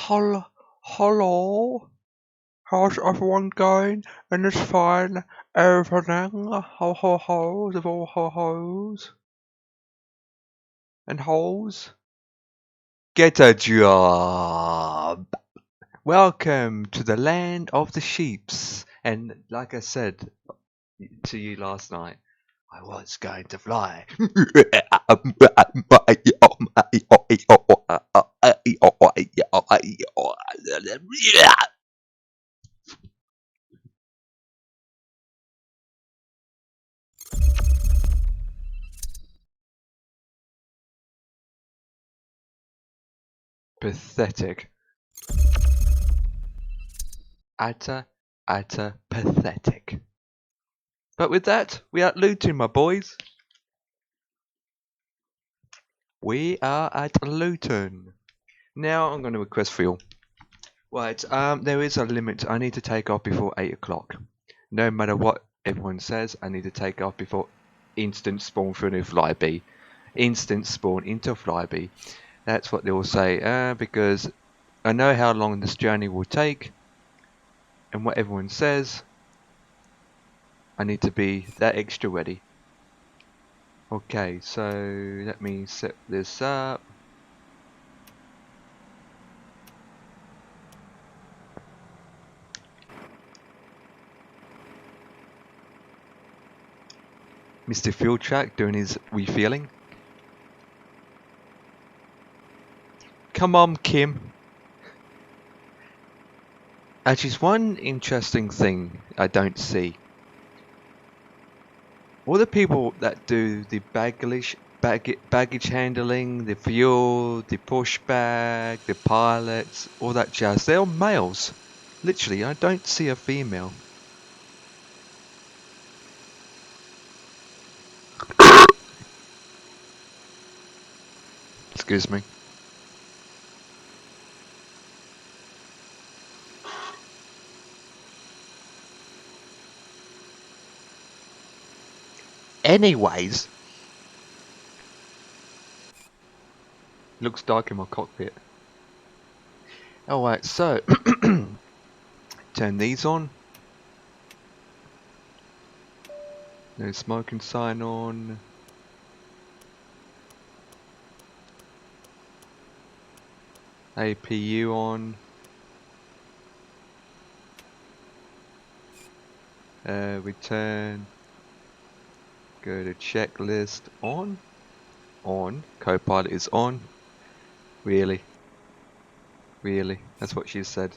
Hello, hello. How's everyone going? And it's fine. Everything. Ho ho ho's of all ho ho's and holes. Get a job. Welcome to the land of the sheeps. And like I said to you last night, I was going to fly. Pathetic. Utter pathetic. But with that, we are at Luton, my boys. We are at Luton. Now I'm going to request for you. Right, there is a limit. I need to take off before 8 o'clock. No matter what everyone says, I need to take off before instant spawn for a new flyby. Instant spawn into a flyby. That's what they will say, because I know how long this journey will take. And what everyone says, I need to be that extra ready. Okay, so let me set this up. Mr. Fuel Track doing his refueling. Come on, Kim. Actually, one interesting thing I don't see. All the people that do the baggage handling, the fuel, the pushback, the pilots, all that jazz, they're all males. Literally, I don't see a female. Excuse me. Anyways, looks dark in my cockpit. Alright, so turn these on. No smoking sign on. APU on. Return. Go to checklist on. On. Copilot is on. Really? Really? That's what she said.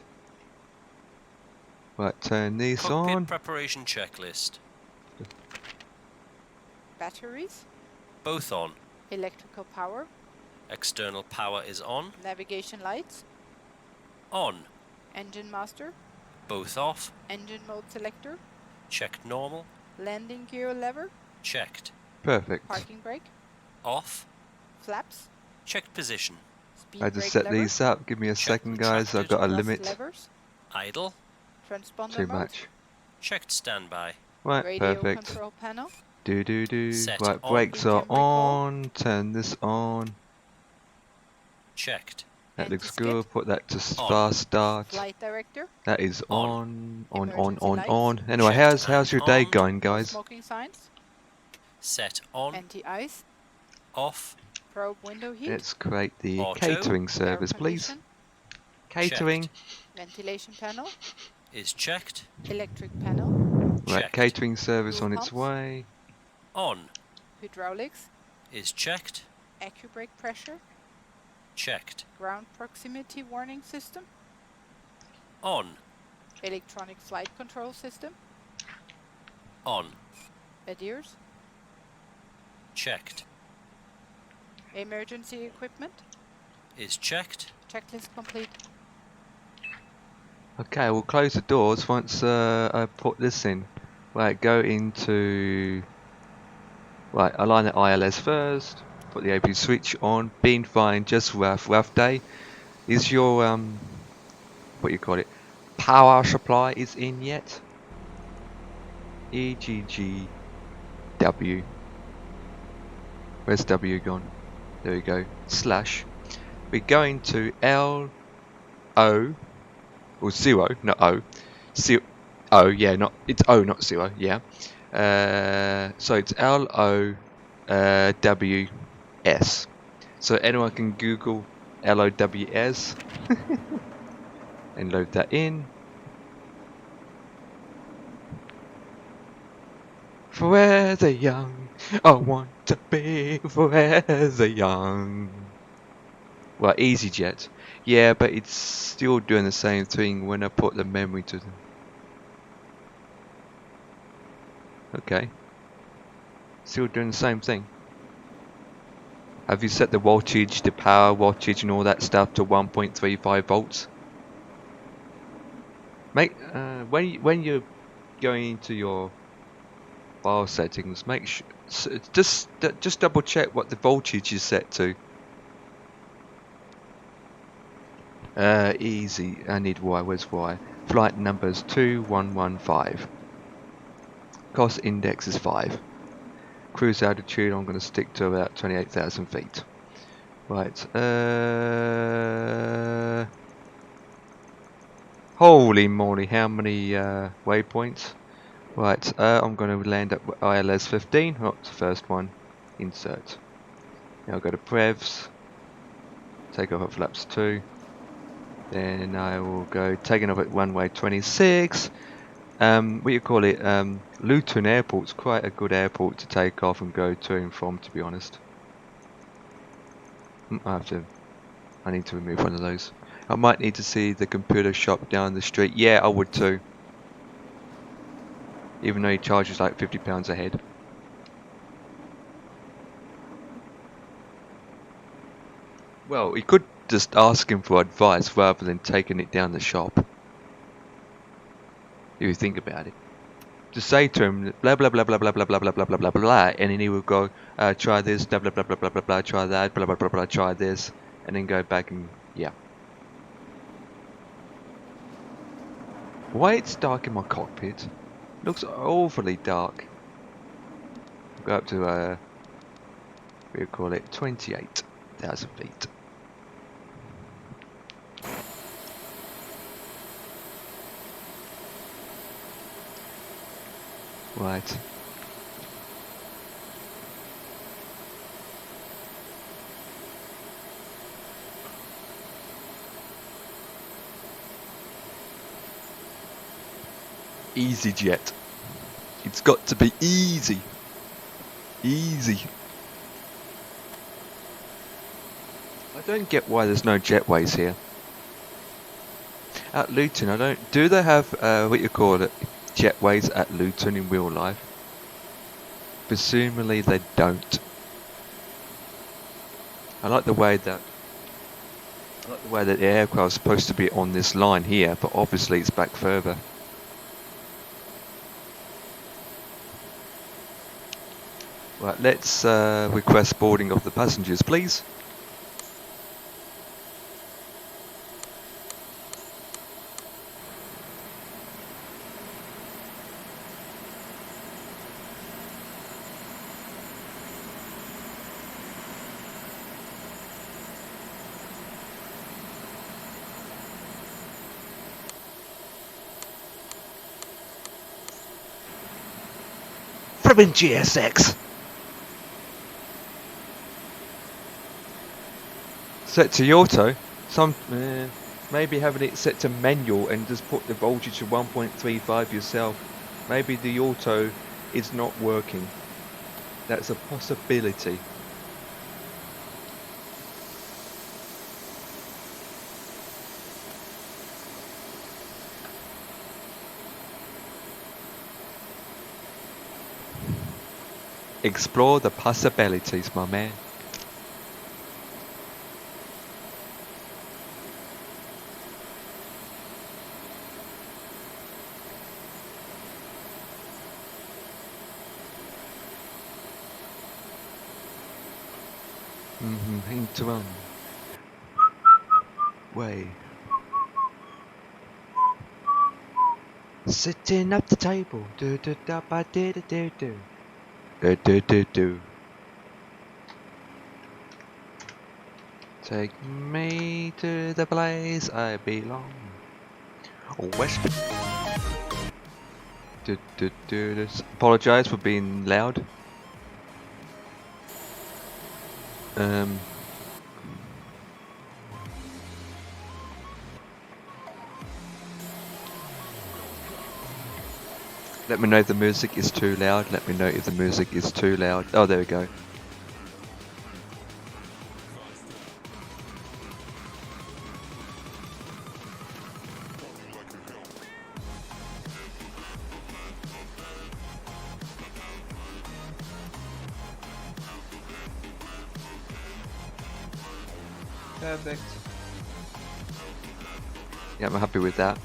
Right, turn these Cockpit on. preparation checklist. Batteries, Both on. electrical power, External power is on. navigation lights, On. engine master, Both off. engine mode selector, Checked normal. landing gear lever, Checked. Perfect. parking brake, Off. flaps, Checked position. speed I just brake set lever, these up. Give me a Check second, guys. I've got a retracted. thrust limit. levers, Idle. transponder Too mode, much. Checked standby. Right, radio perfect. control panel, Do. Set Right, on. brakes are Engine recall. on. Turn this on. Checked. That looks anti-skid, good. Put that to On. fast start. flight director, That is On. on. Emergency lights. Anyway, Checked how's your and day on. going, no guys? smoking signs, Set on. anti-ice, Off. probe window heat, Let's create the Auto. catering air service, please. condition, Catering. ventilation panel, Is checked. electric panel, Right, Checked. catering service Fuel on its pumps. way. On. hydraulics, Is checked. AccuBrake pressure, Checked. ground proximity warning system, On. electronic flight control system, On. ADIRS, Checked. emergency equipment, Is checked. checklist complete. Okay, we'll close the doors once I put this in. Right, go into... Right, align the ILS first. Put the AP switch on. Been fine, just rough day. Is your, what you call it, power supply is in yet? EGGW. Where's W gone? There we go. Slash. We're going to LO, or 0, not O. O, yeah, not, it's O, not 0, yeah. So it's LOWS. So anyone can Google LOWS and load that in. Forever young, I want to be forever young. Well, EasyJet. Yeah, but it's still doing the same thing when I put the memory to them. Okay. Still doing the same thing. Have you set the voltage, the power wattage and all that stuff to 1.35 volts? Make when you're going into your file settings, make sure just double check what the voltage is set to. Easy. I need Y. Where's Y? Flight numbers 2115. Cost index is 5. Cruise altitude, I'm going to stick to about 28,000 feet. Right. Holy moly, how many waypoints? Right. I'm going to land at ILS 15. Oh, it's the first one. Insert. Now I'll go to prevs. Take off at flaps 2. Then I will go taking off at runway 26. What you call it? Luton Airport's quite a good airport to take off and go to and from, to be honest. I need to remove one of those. I might need to see the computer shop down the street. Yeah, I would too. Even though he charges like £50 a head. Well, you could just ask him for advice rather than taking it down the shop. If you think about it. Just say to him blah blah blah blah blah blah blah blah blah blah blah blah, and then he will go try this blah blah blah blah blah blah blah, try that blah blah blah blah, try this, and then go back and yeah. Why it's dark in my cockpit? Looks awfully dark. Go up to we'll call it 28,000 feet. Right. Easy jet. It's got to be easy. Easy. I don't get why there's no jetways here. At Luton, I don't. Do they have what you call it? Jetways at Luton in real life? Presumably they don't. I like the way that the aircraft is supposed to be on this line here, but obviously it's back further. Right, let's request boarding of the passengers, please. Flippin' GSX! Set to auto. Maybe having it set to manual and just put the voltage to 1.35 yourself. Maybe the auto is not working. That's a possibility. Explore the possibilities, my man. To run. Way. Sitting at the table. Do do da ba do do do do. Do do do do. Take me to the place I belong. West. Do do do do. Apologise for being loud. Let me know if the music is too loud. Let me know if the music is too loud. Oh, there we go. Perfect. Yeah, I'm happy with that.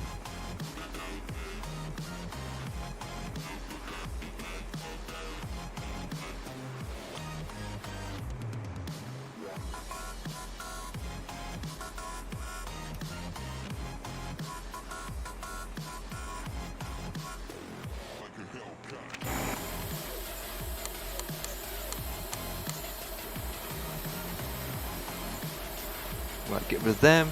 Right, get rid of them.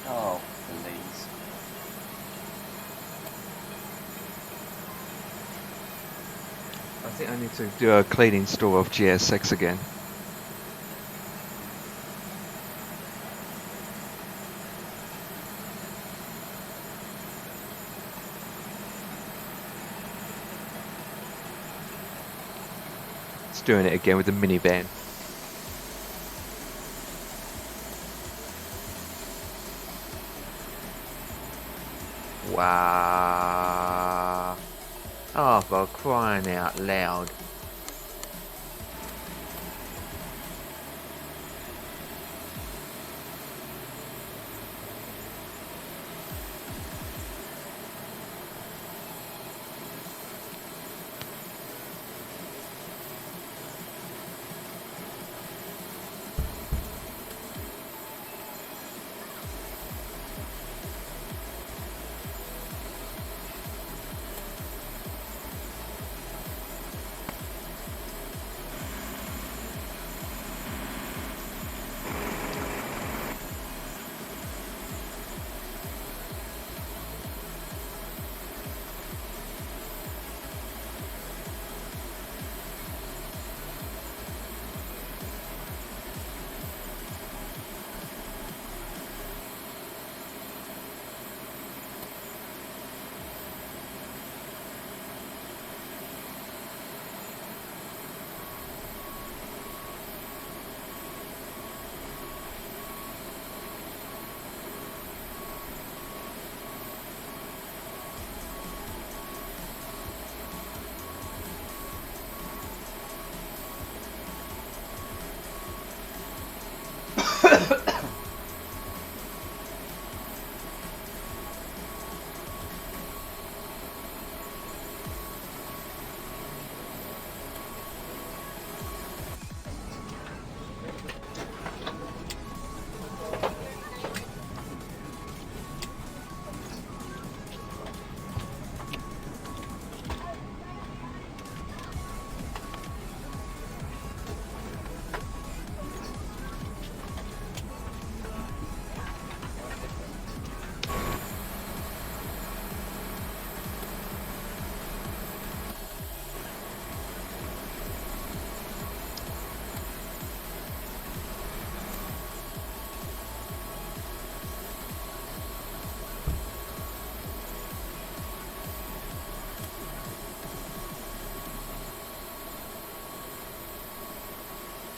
Oh, please. I think I need to do a clean install of GSX again. It's doing it again with the minivan. Oh, for crying out loud.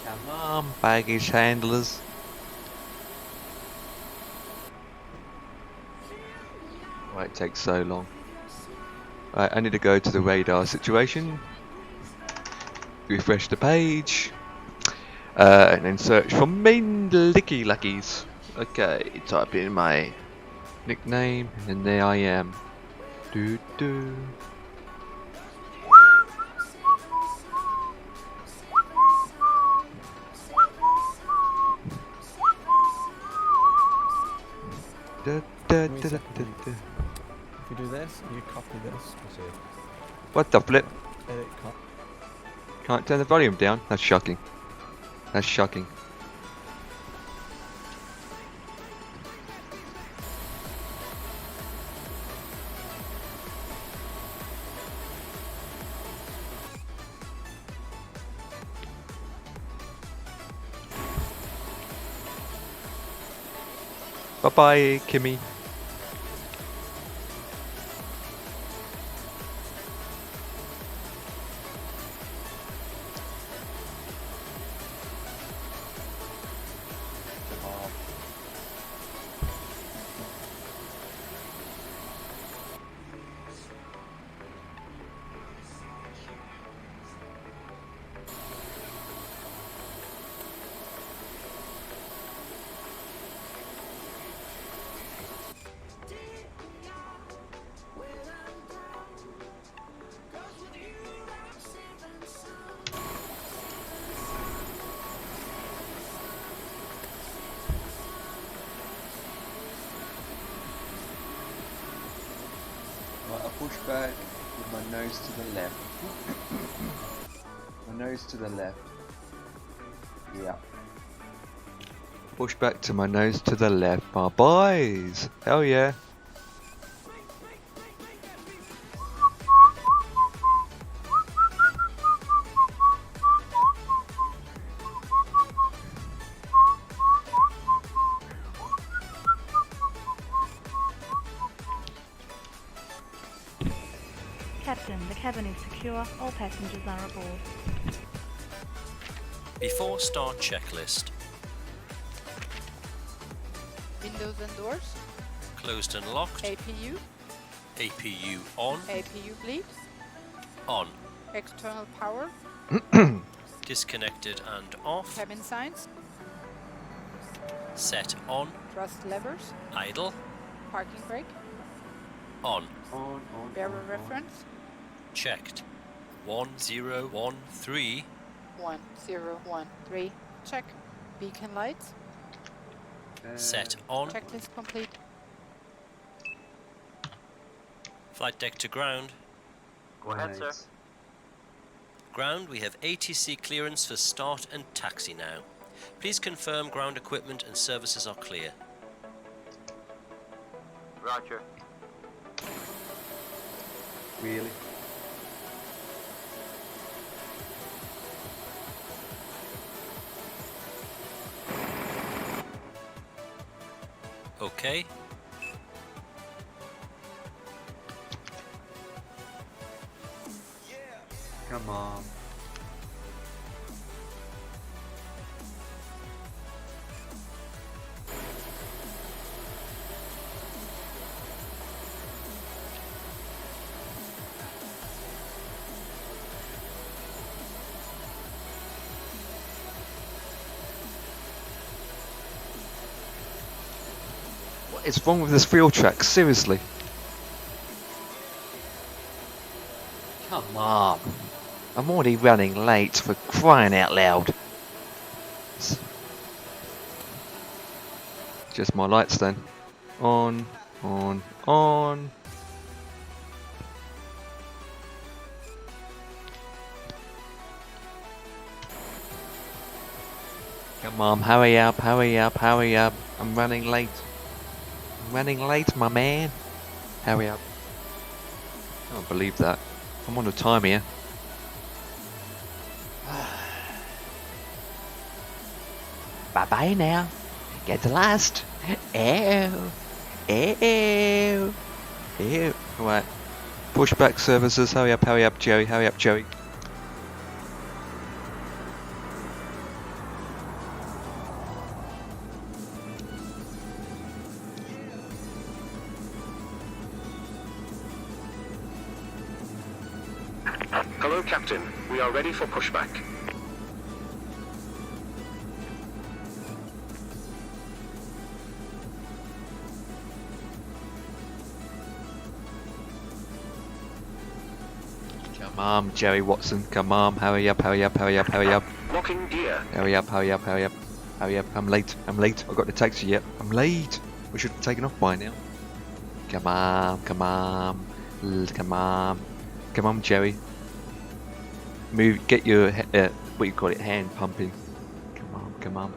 Come on, baggage handlers. Why it takes so long? Right, I need to go to the radar situation. Refresh the page. And then search for main licky luckies. Okay, type in my nickname, and there I am. Doo doo. Da, da, da, da, da, da. If you do this, you copy this. What the flip? Edit copy. Can't turn the volume down? That's shocking. That's shocking. Bye-bye, Kimmy. Right, I push back with my nose to the left. My nose to the left. Yeah. Push back to my nose to the left, my boys. Hell yeah. Captain, the cabin is secure. All passengers are aboard. Before start checklist. Windows and doors. Closed and locked. APU. APU on. APU bleed. On. External power. Disconnected and off. Cabin signs. Set on. Thrust levers. Idle. Parking brake. On. On. Bearer reference. Checked. 1013. 1013. Check. Beacon lights. Set on. Checklist complete. Flight deck to ground. Go ahead, sir. Ground, we have ATC clearance for start and taxi now. Please confirm ground equipment and services are clear. Roger. Really? Okay. Come on. What is wrong with this field track? Seriously. Come on. I'm already running late, for crying out loud. Just my lights then. On. Come on, hurry up. I'm running late. My man. Hurry up. I can't believe that. I'm on the time here. Bye bye now. Get the last. Ew. Right. Pushback services. Hurry up, Jerry. Hello, Captain. We are ready for pushback. Come on, Jerry Watson. Come on, hurry up. Locking gear. Hurry up. I'm late. I got the taxi yet. I'm late. We should have taken off by now. Come on, Jerry. Move. Get your what you call it, hand pumping. Come on.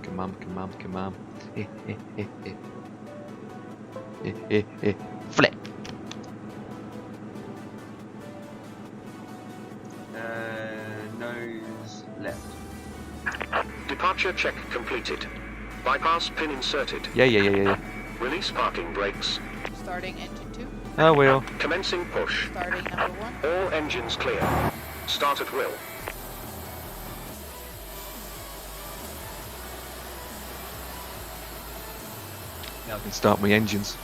Flip. Nose left. Departure check completed. Bypass pin inserted. Yeah. Release parking brakes. Starting engine 2. I will. Commencing push. Starting number 1. All engines clear. Start at will. Now I can start my engines.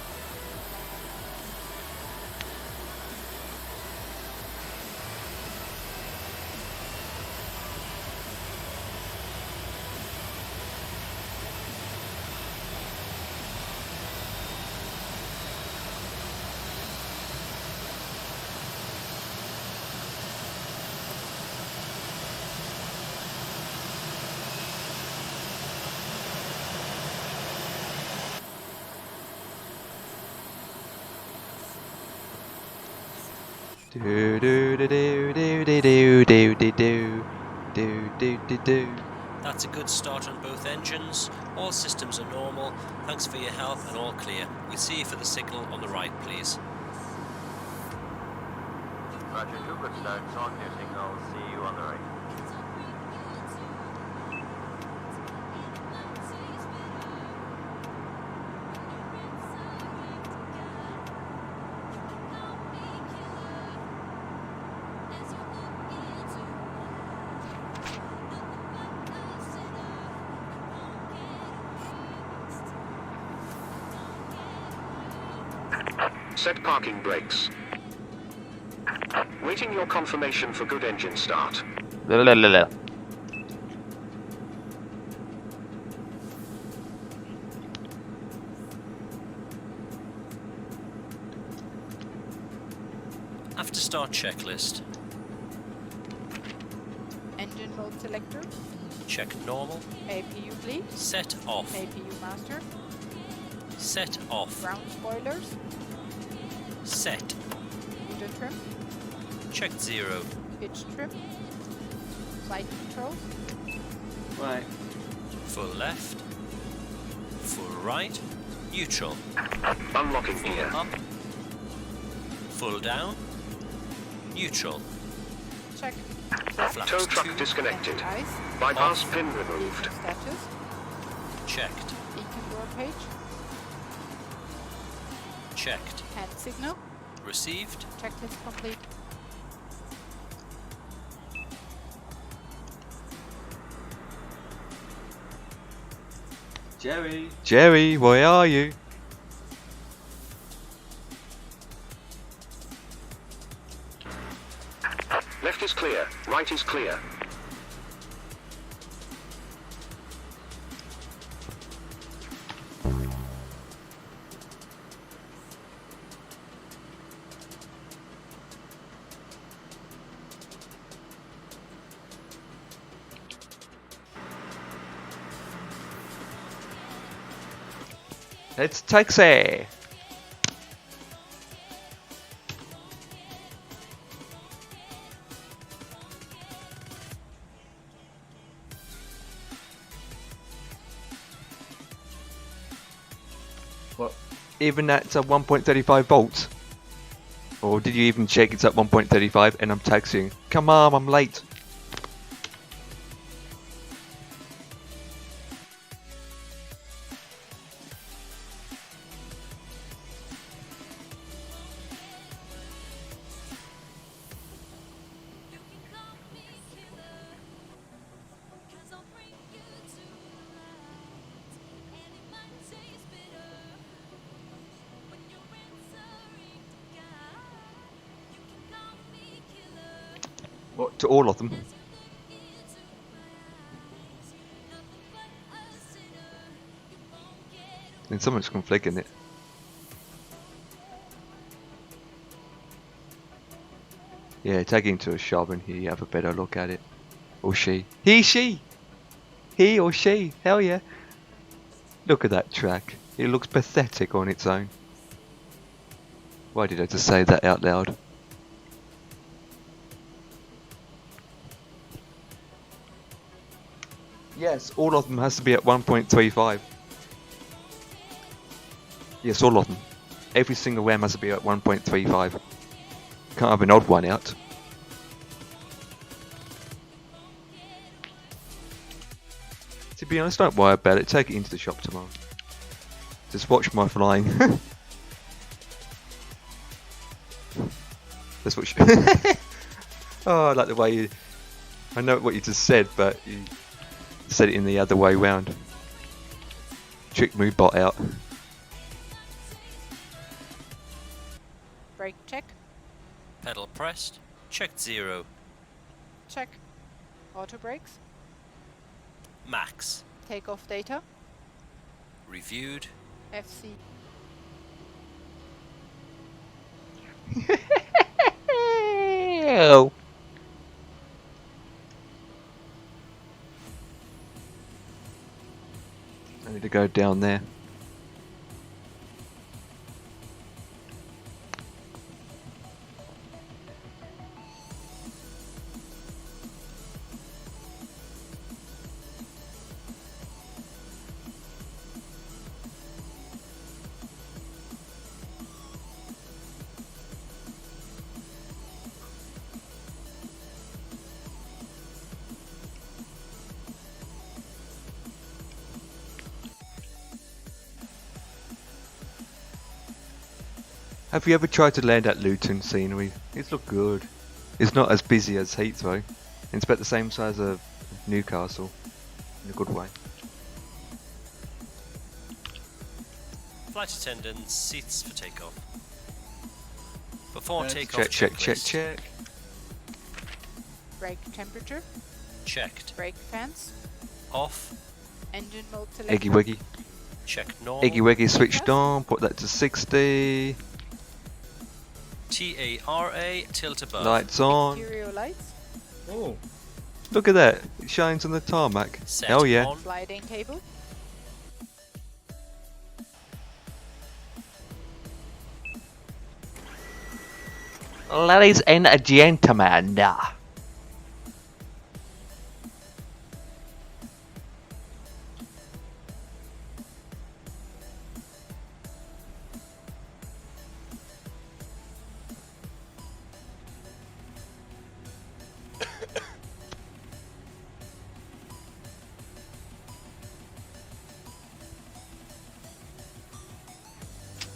That's a good start on both engines. All systems are normal. Thanks for your help and all clear. We'll see you for the signal on the right, please. Roger, 2 good starts on your signal. See you on the right. Set parking brakes. Waiting your confirmation for good engine start. After start checklist. Engine mode selector. Check normal. APU bleed. Set off. APU master. Set off. Ground spoilers. Set. Motor trim. Checked 0. Pitch trim. Flight control. Right. Full left. Full right. Neutral. Unlocking Full gear. up. Full down. Neutral. Check. Flaps Tow truck 2. disconnected. Ice. Bypass Off. pin removed. Status. Checked. Beacon door page. Checked. Hand signal. Received. Checklist complete. Jerry. Jerry, where are you? Left is clear. Right is clear. It's taxi. What? Even that's at 1.35 volts? Or did you even check it's at 1.35 and I'm taxiing? Come on, I'm late. What, to all of them? And someone's conflicting it. Yeah, take him to a shop and he have a better look at it. Or she. She! He or she, hell yeah. Look at that track. It looks pathetic on its own. Why did I just say that out loud? Yes, all of them has to be at 1.35. Yes, all of them. Every single RAM has to be at 1.35. Can't have an odd one out. To be honest, don't worry about it. Take it into the shop tomorrow. Just watch my flying. That's what. Oh, I like the way you. I know what you just said, but you said it in the other way round. Trick me bot out. Brake check. Pedal pressed. Checked 0. Check. Auto brakes. Max. Takeoff data. Reviewed. FC. Oh. I need to go down there. Have you ever tried to land at Luton scenery? It's looked good. It's not as busy as Heathrow. It's about the same size of Newcastle, in a good way. Flight attendants, seats for takeoff. Before Yes. takeoff Check, check, checklist. check. Brake temperature. Checked. Brake fans. Off. Engine mode selected. Eggy wiggy. Check normal. Eggy wiggy switched Yes. on. Put that to 60. TARA tilt above. Lights on. Exterior lights. Oh, Look at that. It shines on the tarmac. Set Hell yeah. on. Sliding table. Ladies and gentlemen.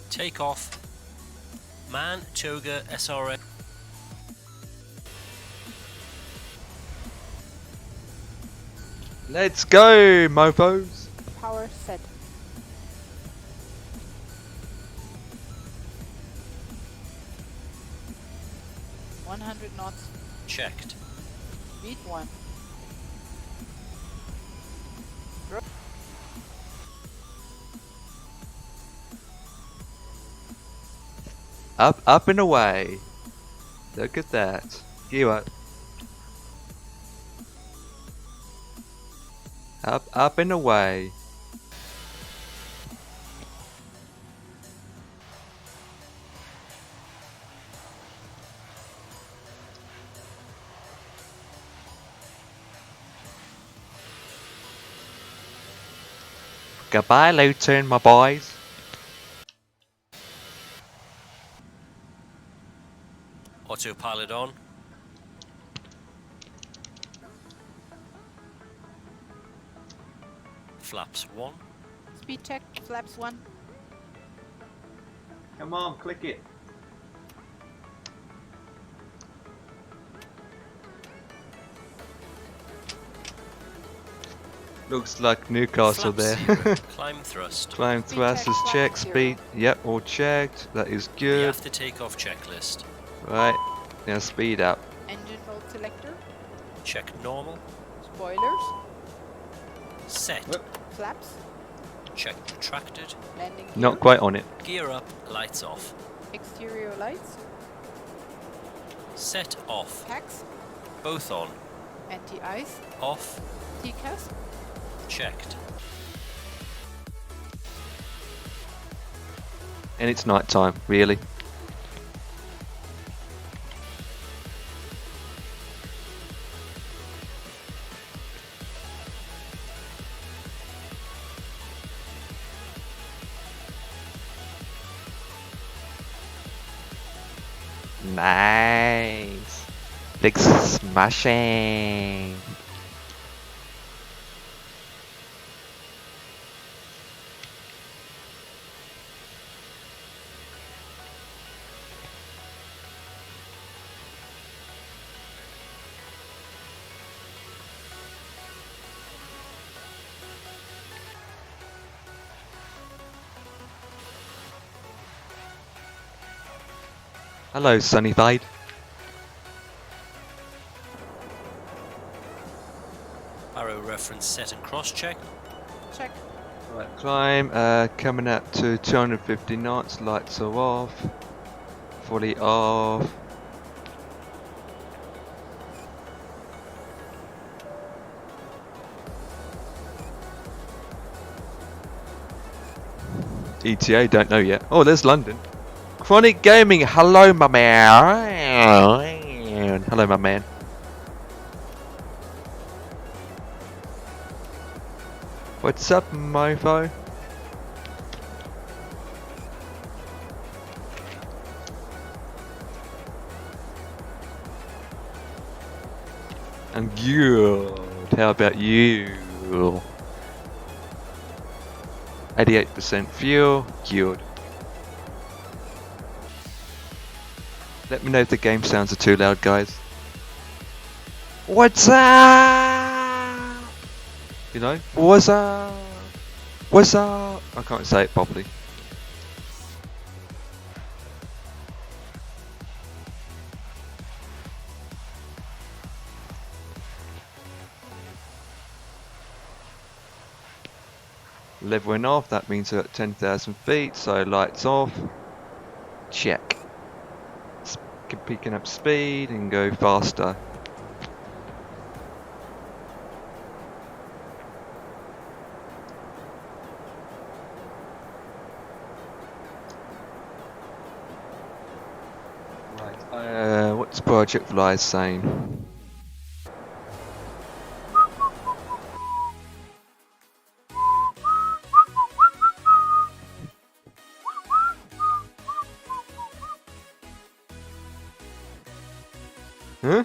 Take off. Man, Toga, SRA. Let's go, mofos. Power set. knots. Checked. Speed 1. Up, up and away. Look at that. Gear up. Up, up and away. Goodbye, Luton, my boys. Autopilot on. Flaps 1. Speed check, flaps 1. come on, click it. Looks like Newcastle Flaps there. 0. Climb thrust. Climb Speed thrust check, is flaps checked. 0. Speed, yep, all checked. That is The good. after takeoff checklist. Right, now speed up. Engine mode selector. Check normal. Spoilers. Set. Whoop. Flaps. Check retracted. Landing gear. Not quite on it. Gear up. Lights off. Exterior lights. Set off. Packs. Both on. Anti-ice. Off. TCAS. Checked. And it's night time, really. Nice. Big smashing. Hello, Sunnyvide. Arrow reference set and cross check. Check. Right, climb, coming up to 250 knots, lights are off, fully off. ETA, don't know yet. Oh, there's London. Chronic Gaming, hello my man. Hello my man. What's up, mofo? I'm good. How about you? 88% fuel. Good. Let me know if the game sounds are too loud, guys. What's up? You know? What's up? What's up? I can't say it properly. Leveling off, that means we're at 10,000 feet, so lights off. Check. Keep picking up speed and go faster. Right, what's Project Fly saying? Huh?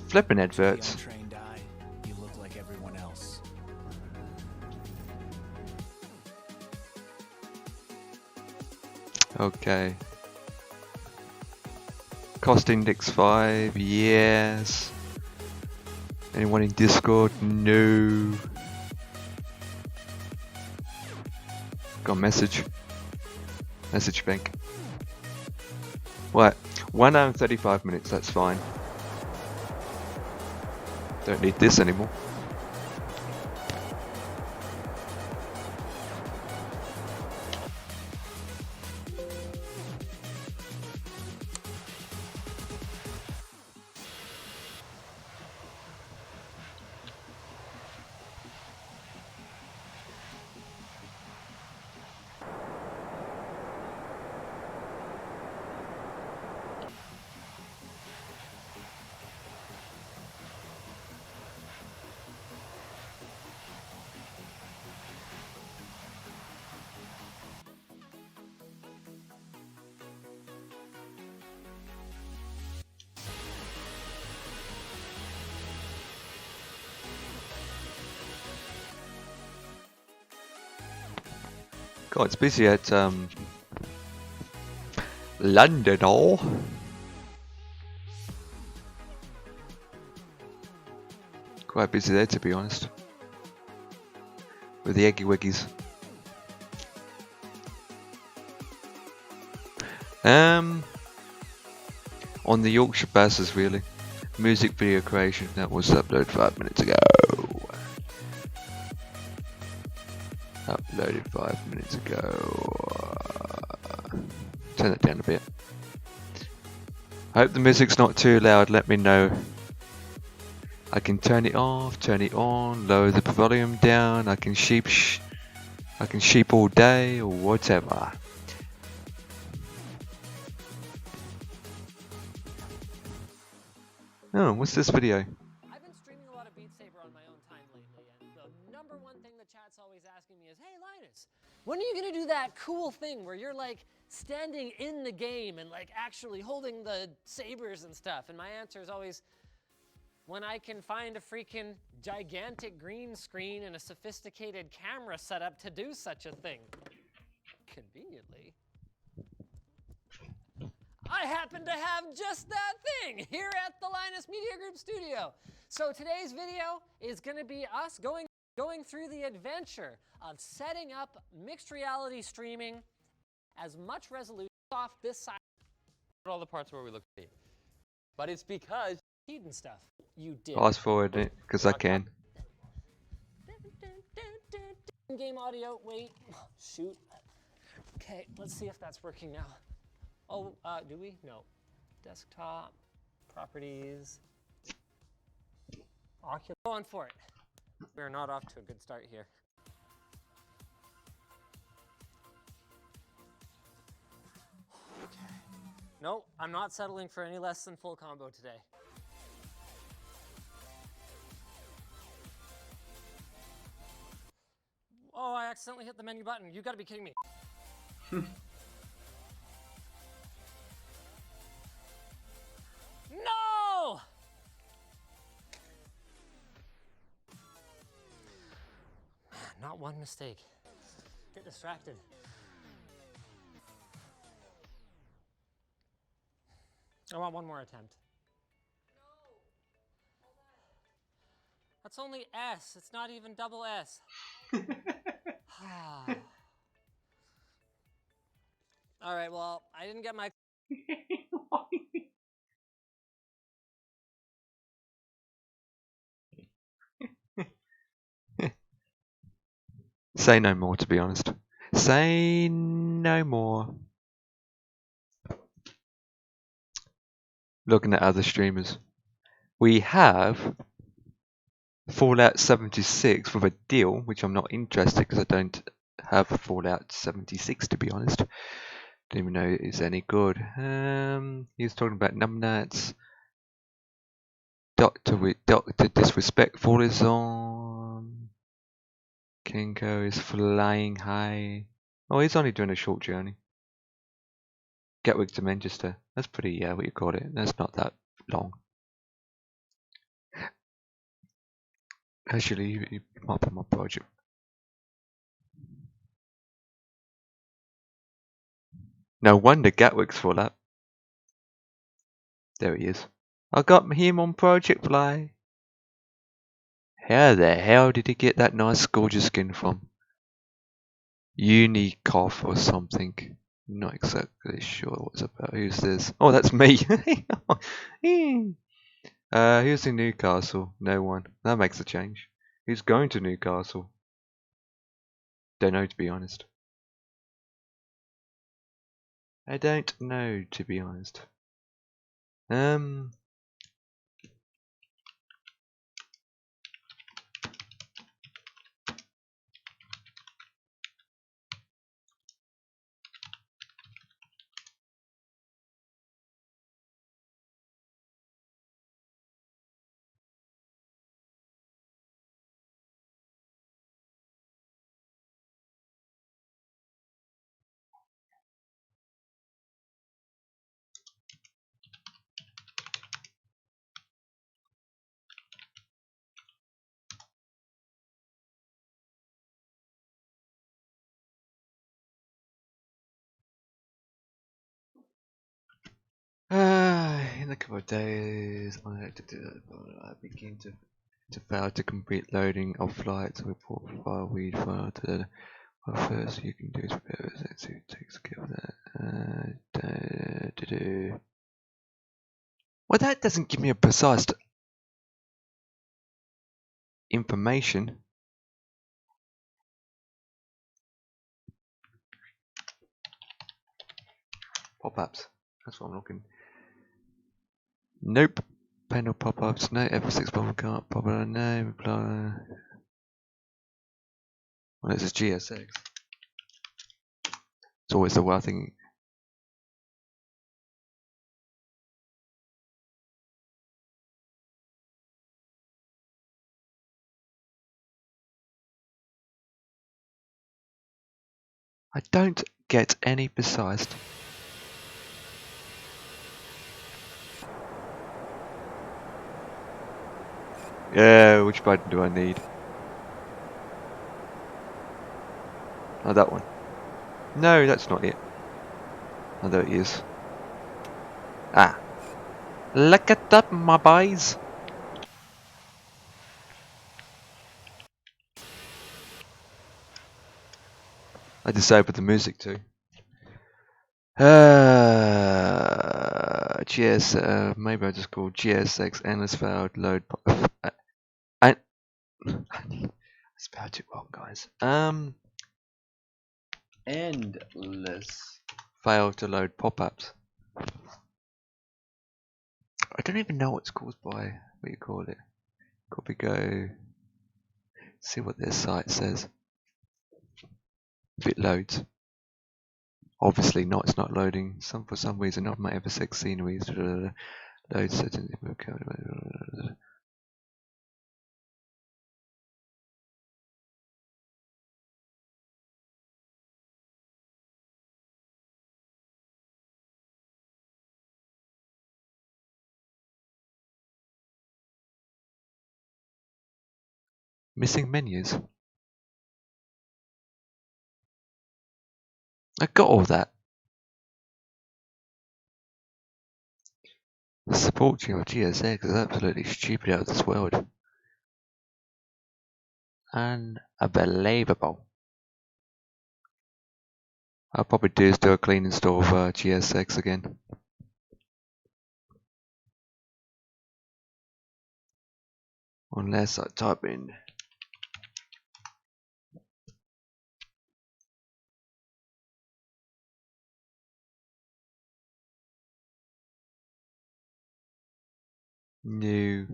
Flipping adverts. Untrained eye, you look like everyone else. Okay. Cost index 5, yes. Anyone in Discord? No. Got a message. Message bank. What? 1 hour and 35 minutes, that's fine. Don't need this anymore. God, it's busy at London, oh. Quite busy there, to be honest. With the Eggy Wiggies. On the Yorkshire buses, really. Music video creation, that was uploaded 5 minutes ago. Uploaded 5 minutes ago. Turn that down a bit. I hope the music's not too loud, let me know. I can turn it off, turn it on, lower the volume down, I can sheep all day or whatever. Oh, what's this video? I've been streaming a lot of Beat Saber on my own time lately, and the number one thing the chat's always asking me is, hey Linus, when are you gonna do that cool thing where you're like standing in the game and like actually holding the sabers and stuff? And my answer is always, when I can find a freaking gigantic green screen and a sophisticated camera setup to do such a thing. Conveniently, I happen to have just that thing here at the Linus Media Group studio. So today's video is going to be us going through the adventure of setting up mixed reality streaming as much resolution off this side. All the parts where we look at it. But it's because and stuff. You did. Fast forward it, because I can. Game audio, wait, shoot. Okay, let's see if that's working now. Oh, do we? No. Desktop, properties, Oculus. Going for it. We're not off to a good start here. Okay. No, I'm not settling for any less than full combo today. Oh, I accidentally hit the menu button. You gotta be kidding me. No! Man, not one mistake. Get distracted. I want one more attempt. That's only S. It's not even double S. All right, well, I didn't get my... Say no more, to be honest. Say no more. Looking at other streamers. We have Fallout 76 with a deal, which I'm not interested because I don't have Fallout 76, to be honest. Don't even know it's any good. He's talking about numbnuts. Doctor Disrespectful is on. Kinko is flying high. Oh, he's only doing a short journey. Gatwick to Manchester. That's pretty, what you call it. That's not that long. Actually, you might be my project. No wonder Gatwick's full up. There he is. I got him on Project Fly. How the hell did he get that nice, gorgeous skin from? Unicoff or something. Not exactly sure what it's about. Who's this? Oh, that's me. Who's in Newcastle? No one. That makes a change. Who's going to Newcastle? Don't know, to be honest. I don't know, to be honest. In a couple of days, I begin to fail to complete loading of flights. Report file weed file to the first you can do is prepare it takes care of that. Well, that doesn't give me a precise information. Pop-ups. That's what I'm looking. Nope. Panel pop-ups. No. FSX bomb can't pop it. No. Reply. Well, this is GSX. It's always the one thing. I don't get any precise. Yeah, which button do I need? Oh, that one. No, that's not it. Oh, there it is. Ah. Look at that, my boys. I disabled the music too. Maybe I just call GSX endless failed load. I spelled it wrong, guys. Endless failed to load pop-ups. I don't even know what's caused by what you call it. Copy go. See what their site says. If it loads. Obviously not, it's not loading. For some reason, not my FSX sceneries. Load settings. Missing menus. I got all that. The support team of GSX is absolutely stupid out of this world. Unbelievable. I'll probably do a clean install of GSX again. Unless I type in New.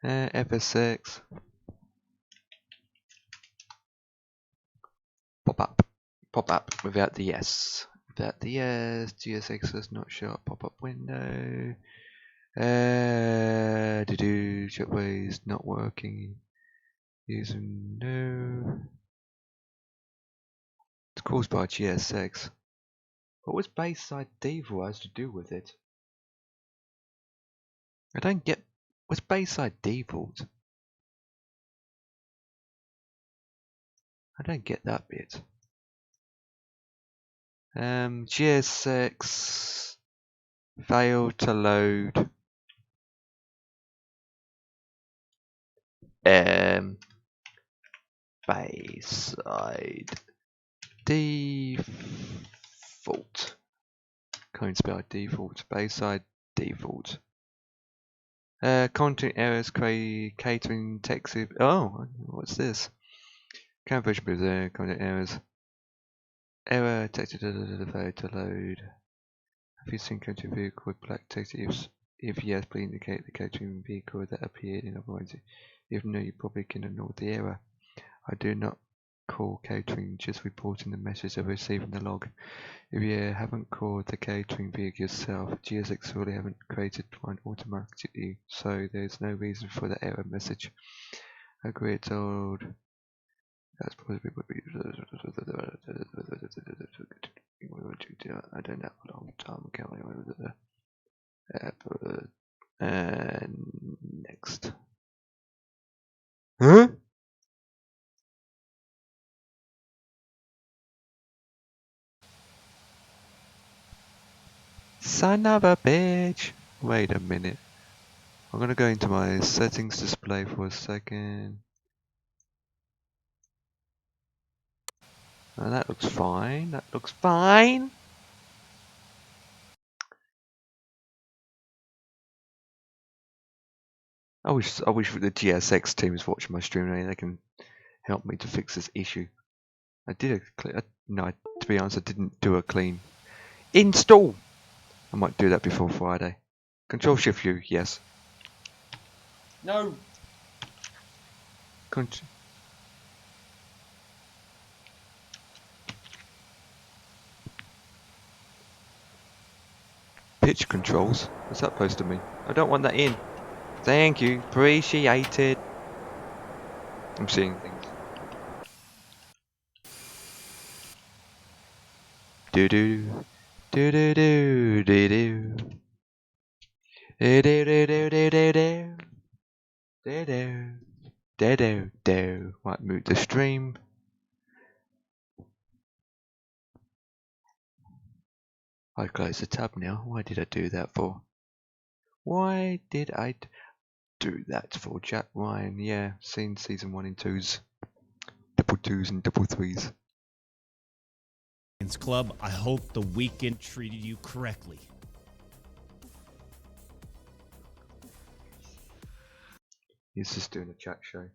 FSX. Pop up. Pop up without the S. Without the S. GSX does not show up. Pop up window. Shipways not working. Using no. It's caused by GSX. What was Bayside Default has to do with it? I don't get. What's Bayside Default? I don't get that bit. GSX failed to load. Bayside Default. Can't spell default. Bayside Default. Content errors, catering text. Oh, what's this? Conversion booth there. Content errors. Error text to load. Have you seen catering vehicle with black text? If yes, please indicate the catering vehicle that appeared in other words. If no, you probably can ignore the error. I do not call catering, just reporting the message of receiving the log. If you haven't called the catering vehicle yourself, GSX really haven't created one automatically, so there's no reason for the error message. Agree it's old. That's probably I don't have a long time ago. Next. Huh? Son of a bitch! Wait a minute. I'm gonna go into my settings display for a second. Oh, that looks fine. That looks fine. I wish the GSX team is watching my stream and they can help me to fix this issue. I did no, to be honest, I didn't do a clean install. I might do that before Friday. Control Shift U, yes. No. Pitch controls. What's that supposed to mean? I don't want that in. Thank you. Appreciate it. I'm seeing things. Do do do do do do do. Do do do do do do do. Do do do do do. Might mute the stream. I close the tab now. Why did I do that for? Why did I do that for? Jack Ryan, yeah, seen season 1 and 2s. Double 2s and double 3s. Club, I hope the weekend treated you correctly. He's just doing a chat show.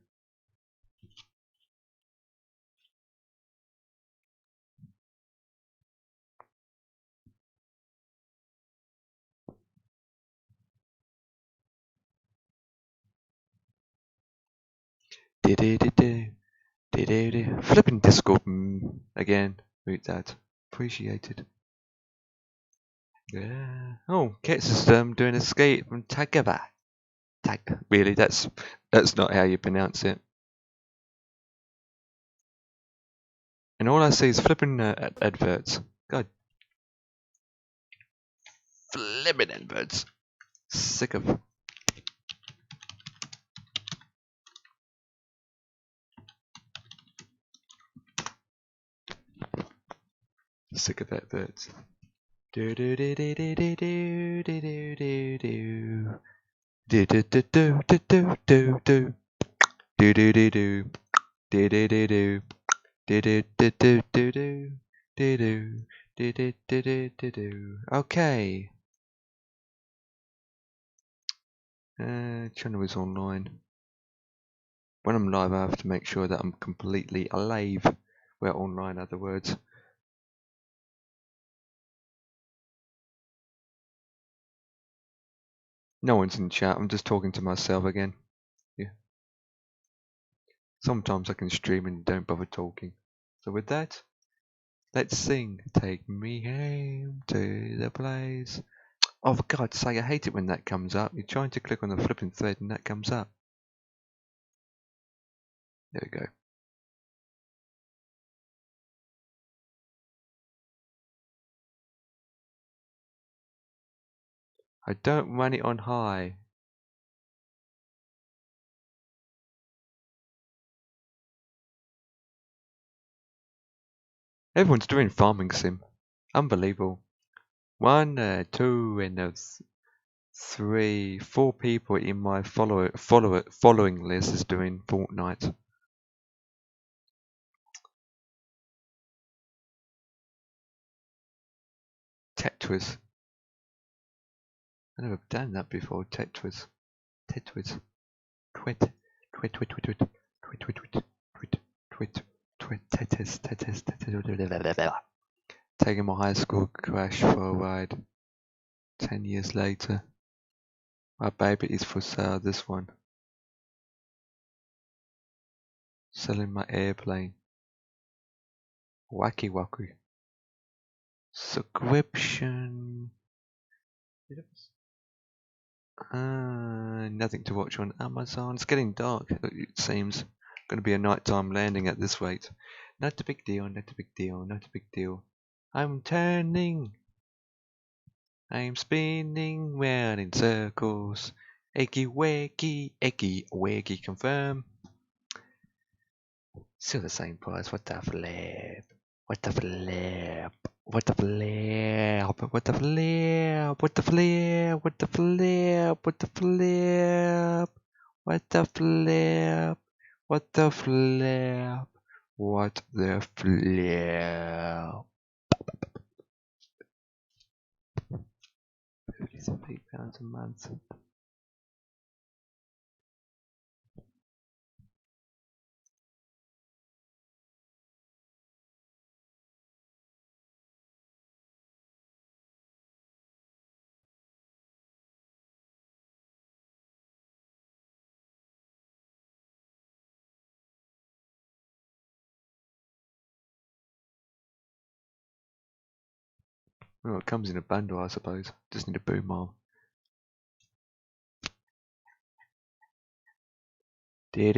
Flipping Discord again. Read that. Appreciated. Yeah. Oh, Kit System doing a skate from Tagava. Really, that's not how you pronounce it. And all I see is flipping adverts. God. Flipping adverts. Sick of. Sick of adverts. Do do do do do do do do do do do. Do do do do do do do do. Do do do do. Do do do do. Do do do do do do. Do do do do do do do. Okay. Channel is online. When I'm live, I have to make sure that I'm completely alive. Well, online, in other words. No one's in chat, I'm just talking to myself again. Yeah. Sometimes I can stream and don't bother talking. So with that, let's sing Take Me Home to the Place. Oh, for God's sake, I hate it when that comes up. You're trying to click on the flipping thread and that comes up. There we go. I don't run it on high. Everyone's doing farming sim. Unbelievable. 1, 2, and 3, 4 people in my following list is doing Fortnite. Tetris. I've never done that before. Tetris. Tetris. Twit. Twit. Twit. Twit. Twit. Twit. Twit. Twit. Twit. Twit. Twit. Tetris. Tetris. Tetris. Taking my high school crash for a ride. 10 years later. My baby is for sale. This one. Selling my airplane. Wacky wacky. Subscription. Nothing to watch on Amazon. It's getting dark, it seems. Going to be a nighttime landing at this rate. Not a big deal, not a big deal, not a big deal. I'm turning. I'm spinning round in circles. Eggy waggy, confirm. Still the same price. What the flip? What the flip? What the flip? What the flip? What the flip? What the flip? What the flip? What the flip? What the flip? What the flip? £53 a month. Well, it comes in a bundle, I suppose. Just need a boom arm. Let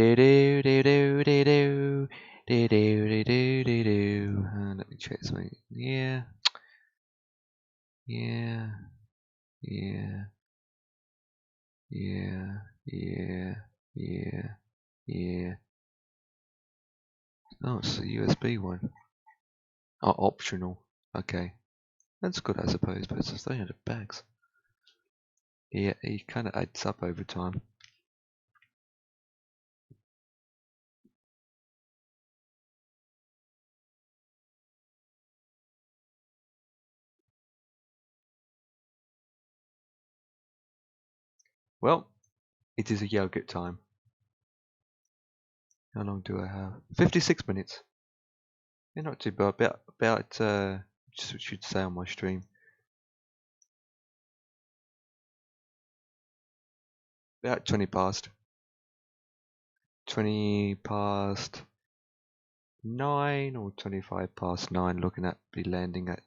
me check something. Yeah. Yeah. Yeah. Yeah. Yeah. Yeah. Yeah. Oh, it's a USB one. Oh, optional. Okay. That's good, I suppose, but it's just 300 bags. Yeah, it kind of adds up over time. Well, it is a yogurt time. How long do I have? 56 minutes. Yeah, not too bad. About should say on my stream. About 20 past. 20 past 9 or 25 past 9. Looking at be landing at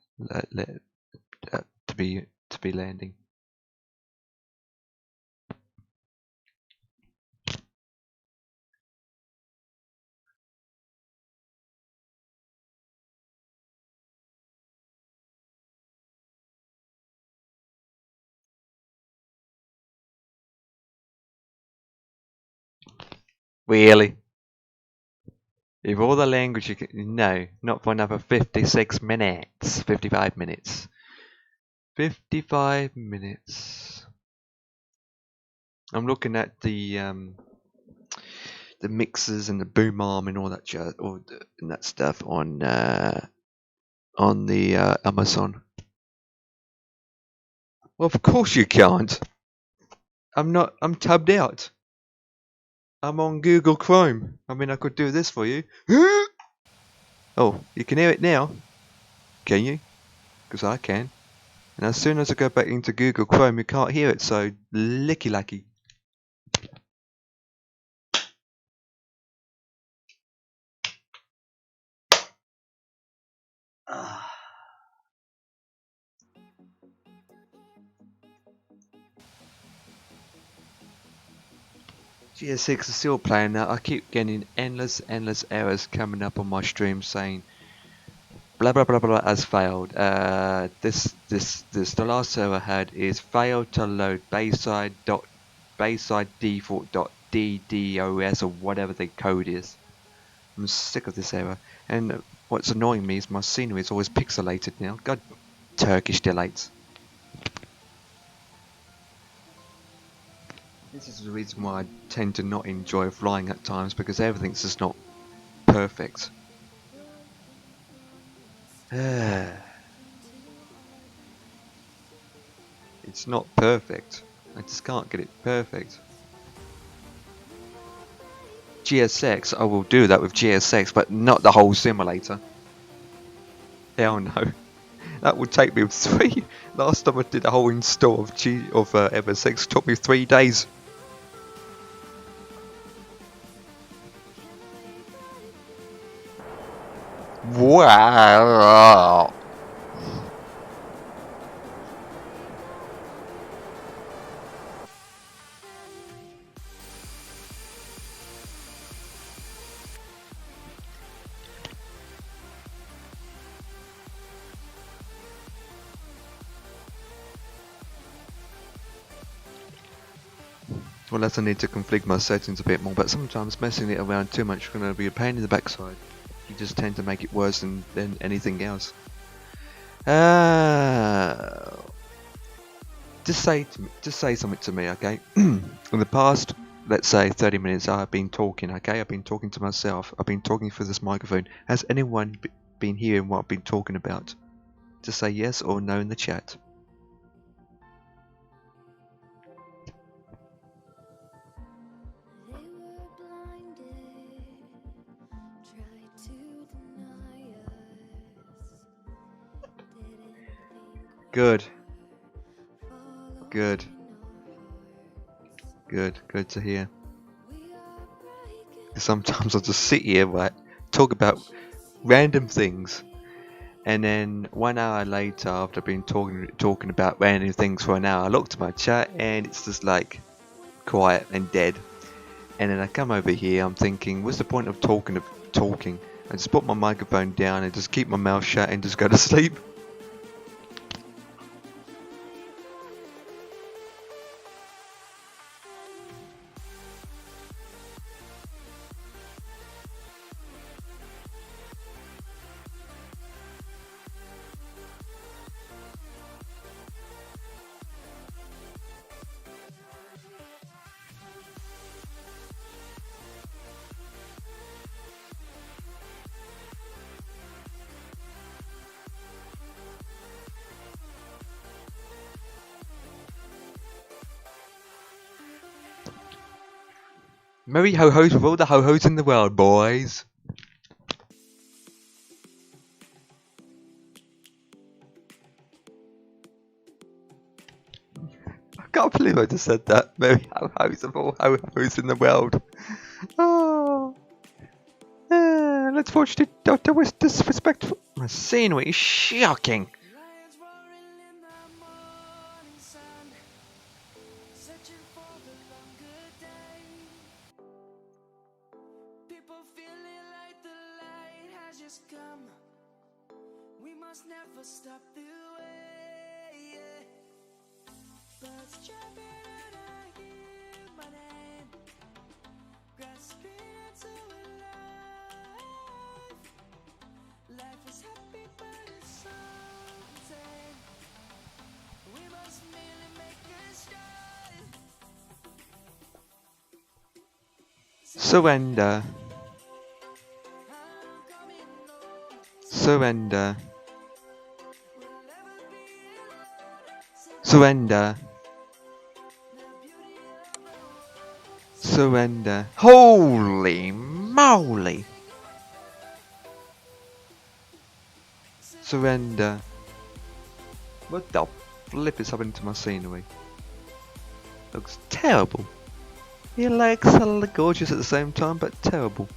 to be landing. Really? If all the language you can... No, not for another 56 minutes. 55 minutes. 55 minutes. I'm looking at the mixers and the boom arm and all that jazz, and that stuff on the Amazon. Well, of course you can't. I'm tabbed out. I'm on Google Chrome. I mean, I could do this for you. Oh, you can hear it now. Can you? Because I can. And as soon as I go back into Google Chrome, you can't hear it, so licky lacky. GS6 is still playing now. I keep getting endless errors coming up on my stream saying blah blah blah blah has failed. The last error I had is failed to load Bayside default dot DDoS or whatever the code is. I'm sick of this error. And what's annoying me is my scenery is always pixelated now. God, Turkish delights. This is the reason why I tend to not enjoy flying at times, because everything's just not perfect. It's not perfect. I just can't get it perfect. GSX, I will do that with GSX, but not the whole simulator. Hell no. That would take me 3. Last time I did a whole install of FSX, took me 3 days. Wow. Well, that's I need to configure my settings a bit more, but sometimes messing it around too much is going to be a pain in the backside. You just tend to make it worse than anything else. Just say something to me, okay? In the past, let's say 30 minutes, I've been talking, okay? I've been talking to myself. I've been talking through this microphone. Has anyone been hearing what I've been talking about? Just say yes or no in the chat. Good. Good. Good to hear. Sometimes I'll just sit here, right, talk about random things, and then 1 hour later, after I've been talking about random things for an hour, I look to my chat and it's just like quiet and dead. And then I come over here, I'm thinking, what's the point of talking? I just put my microphone down and just keep my mouth shut and just go to sleep. Merry ho-hos with all the ho-hos in the world, boys! I can't believe I just said that. Merry ho-hos of all ho-hos in the world. Oh. Let's watch the Doctor was disrespectful. My scenery is shocking. We must never stop the way, Birds chirping and I hear my name, grasping into life. Life is happy but it's so insane. We must merely make a start. Surrender. Surrender. Surrender. Surrender. Holy moly! Surrender. What the flip it's happening to my scenery. Looks terrible. It looks a little gorgeous at the same time, but terrible.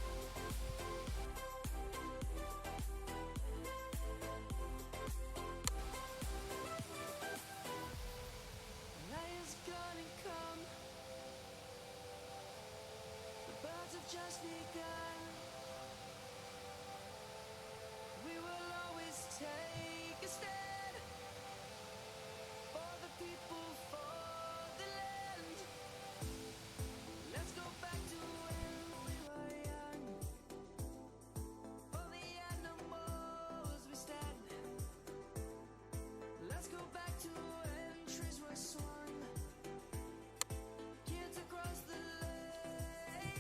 Night is gonna come. The birds have just begun. We will always take a stand for the people, for the land. Let's go back to when we were young. For the animals we stand. Let's go back to when trees were swung. Kids across the land.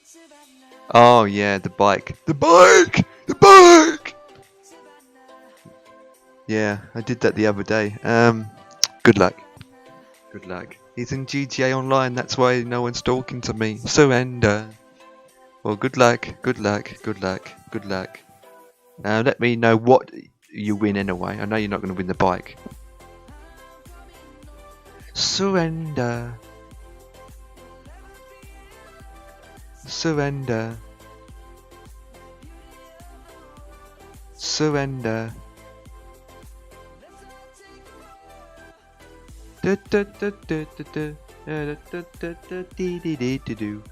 Savannah, Oh yeah, the bike. The bike! The bike! Yeah, I did that the other day. Good luck. Good luck. He's in GTA Online, that's why no one's talking to me. Surrender. Well, good luck, good luck, good luck, good luck. Let me know what you win anyway. I know you're not going to win the bike. Surrender. Surrender. Surrender. Du du du du du du. Du du du du dee dee dee dee doo.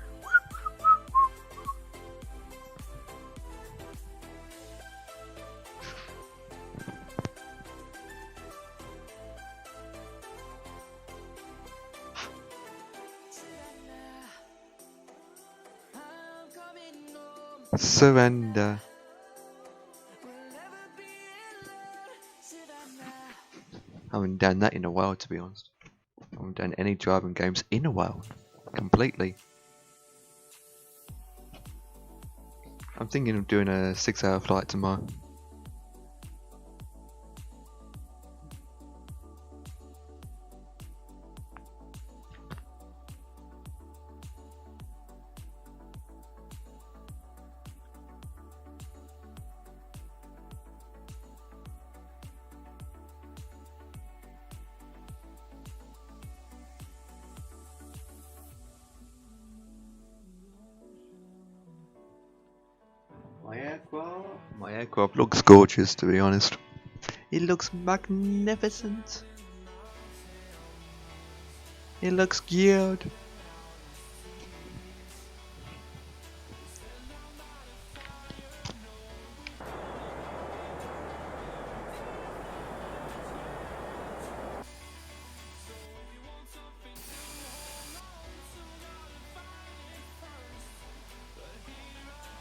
I'm coming home. Surrender. We'll never be alone. Savannah. I haven't done that in a while, to be honest. I haven't done any driving games in a while. Completely. I'm thinking of doing a 6-hour flight tomorrow. My aircraft looks gorgeous, to be honest. It looks magnificent. It looks good.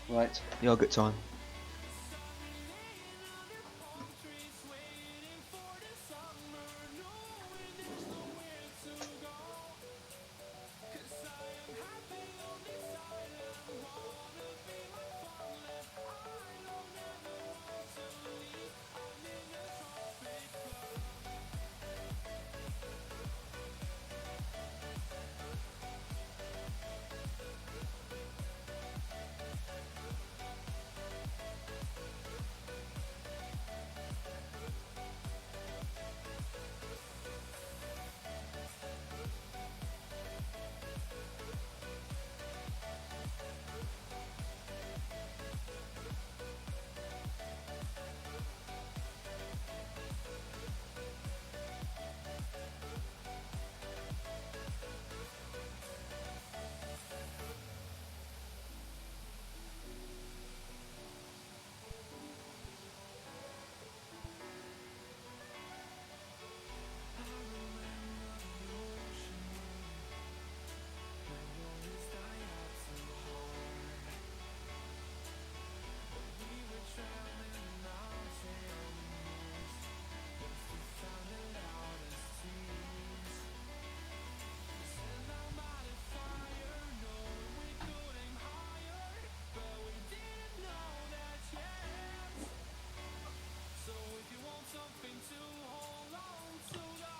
Right, yogurt time.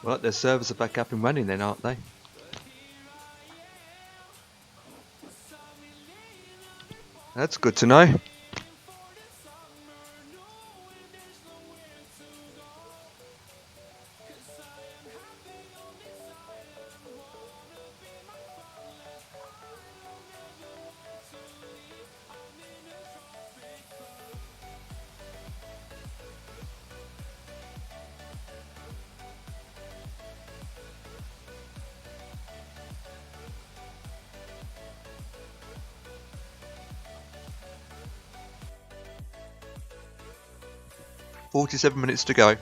Well, their servers are back up and running then, aren't they? That's good to know. 47 minutes to go.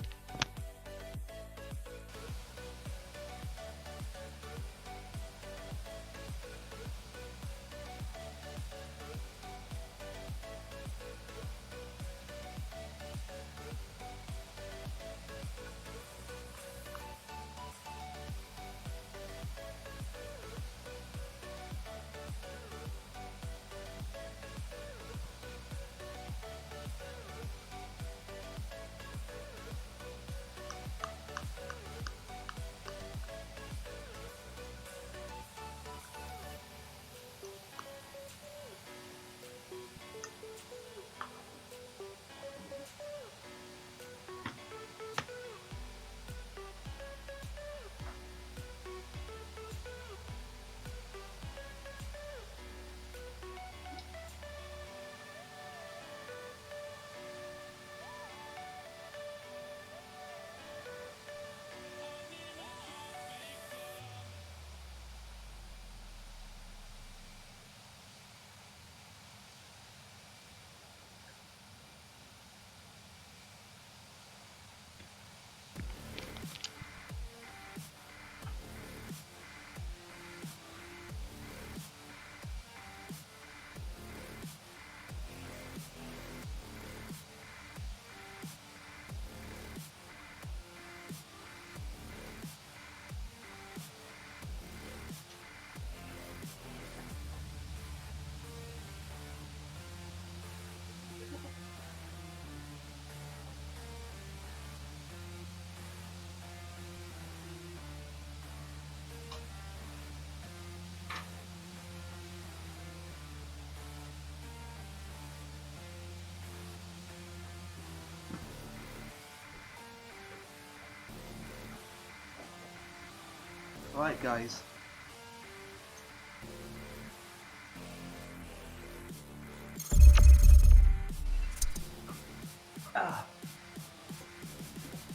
Right, guys.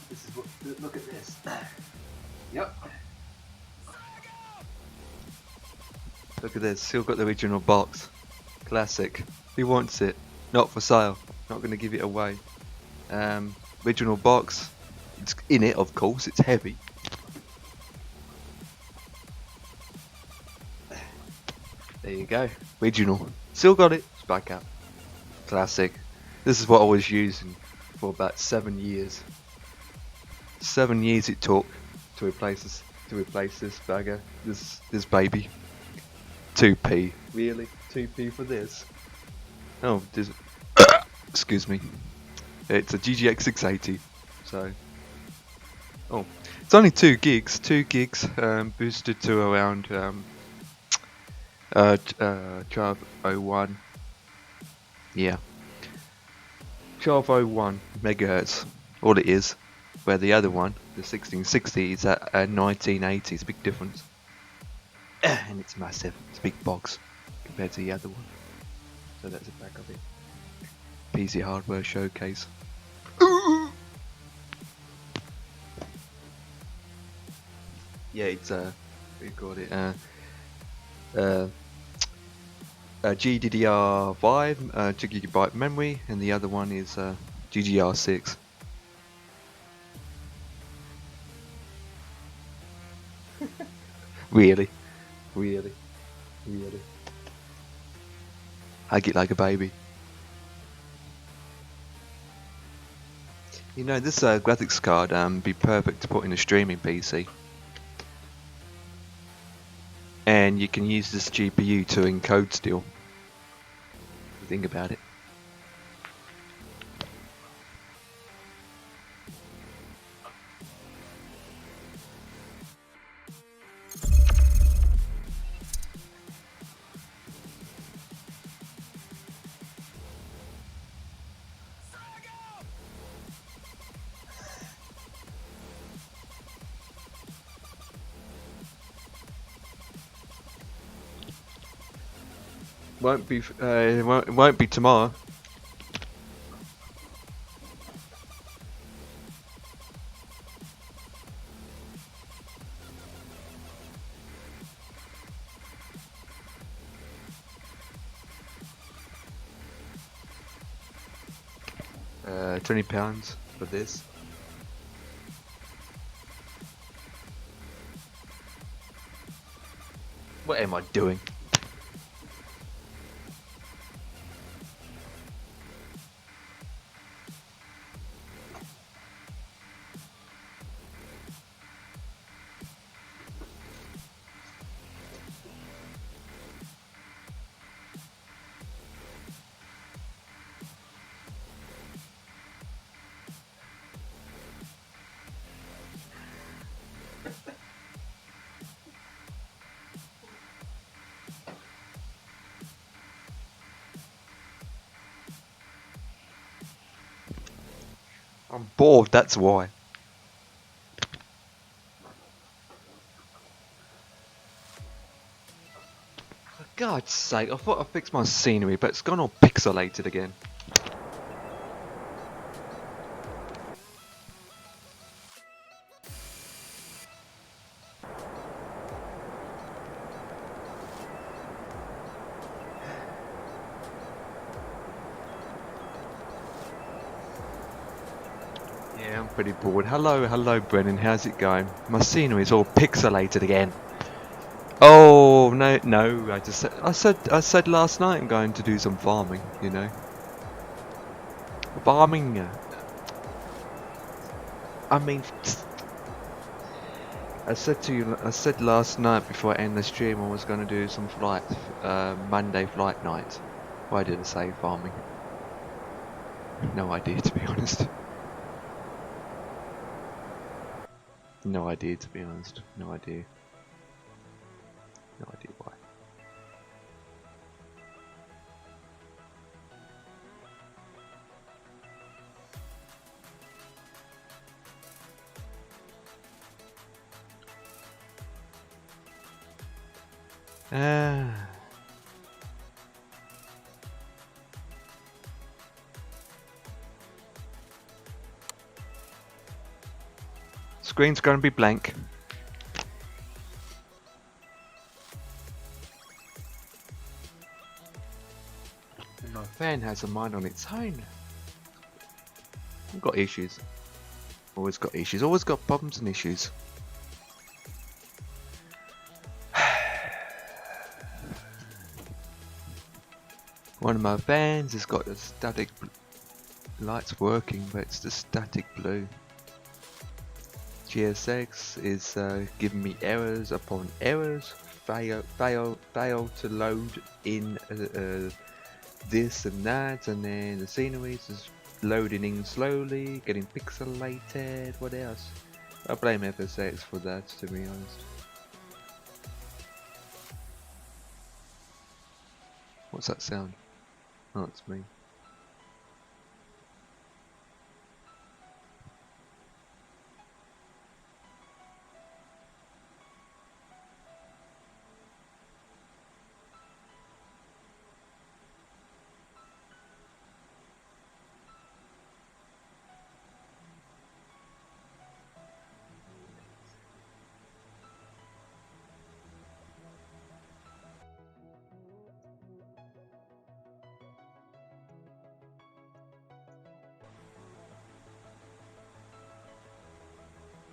This is what. Look at this. Yep. Look at this. Still got the original box. Classic. Who wants it? Not for sale. Not going to give it away. Original box. It's in it, of course. It's heavy. There you go. Original. Still got it. It's back up. Classic. This is what I was using for about 7 years. 7 years it took to replace this bagger. This baby. 2p. Really? 2p for this? Oh, excuse me. It's a DX10ᴴᴰ. So. Oh, it's only 2 gigs. 2 gigs. Boosted to around 1201. Yeah. 1201 megahertz. All it is. Where the other one, the 1660, is at 1980. It's a big difference. And it's massive. It's a big box compared to the other one. So that's the back of it. PC hardware showcase. Yeah, it's we called it GDDR5, 2GB memory, and the other one is GDDR6. Really? I get like a baby. You know, this graphics card be perfect to put in a streaming PC. And you can use this GPU to encode still. If you think about it. It won't be tomorrow. £20. for this. What am I doing? I'm bored, that's why. For God's sake, I thought I fixed my scenery, but it's gone all pixelated again. Yeah, I'm pretty bored. Hello Brennan, how's it going? My scenery's all pixelated again. Oh no! I said last night I'm going to do some farming. You know, farming. I mean, I said last night before I end the stream I was going to do some flight, Monday flight night. Why did I say farming? No idea, to be honest. No idea, to be honest. No idea. No idea why. Screen's going to be blank. My fan has a mind on its own. I've got issues. Always got issues. Always got problems and issues. One of my fans has got the static lights working, but it's the static blue. GSX is giving me errors upon errors. Fail to load in this and that, and then the sceneries is loading in slowly, getting pixelated. What else? I blame FSX for that, to be honest. What's that sound? Oh, it's me.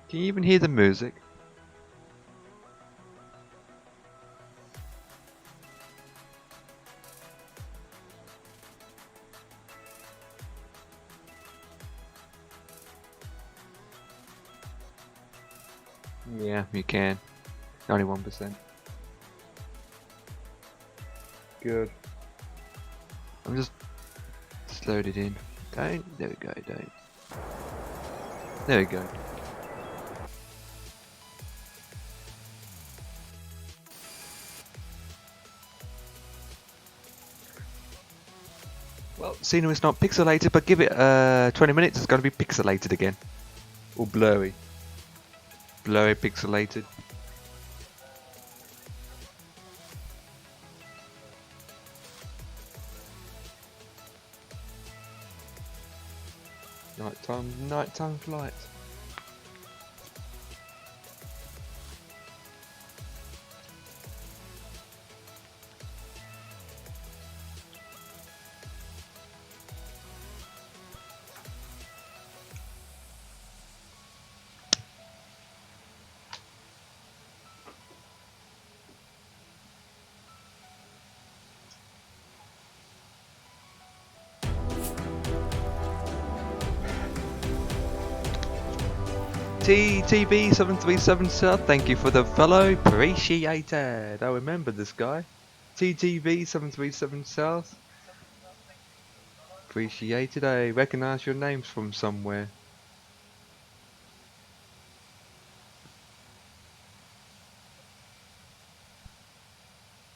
Can you even hear the music? Yeah, you can. Only 1%. Good. I'm just load it in. Don't. There we go. Don't. There we go. Well, scenery's not pixelated, but give it 20 minutes, it's going to be pixelated again. Or blurry. Blurry, pixelated. Nighttime flight. TTB737 South, thank you for the follow, appreciated. I remember this guy. TTB737 South, appreciated. I recognise your names from somewhere.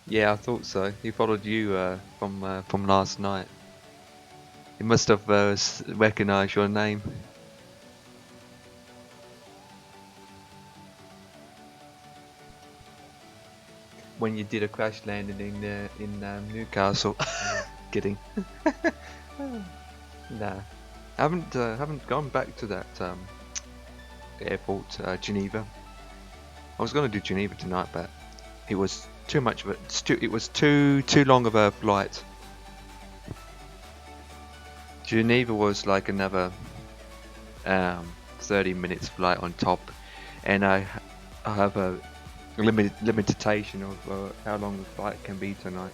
Yeah, I thought so. He followed you from last night. He must have recognised your name. When you did a crash landing in Newcastle. Kidding. Nah, haven't gone back to that airport, Geneva. I was gonna do Geneva tonight, but it was too much of it. It was too long of a flight. Geneva was like another 30 minutes flight on top, and I have a limitation of how long the flight can be tonight.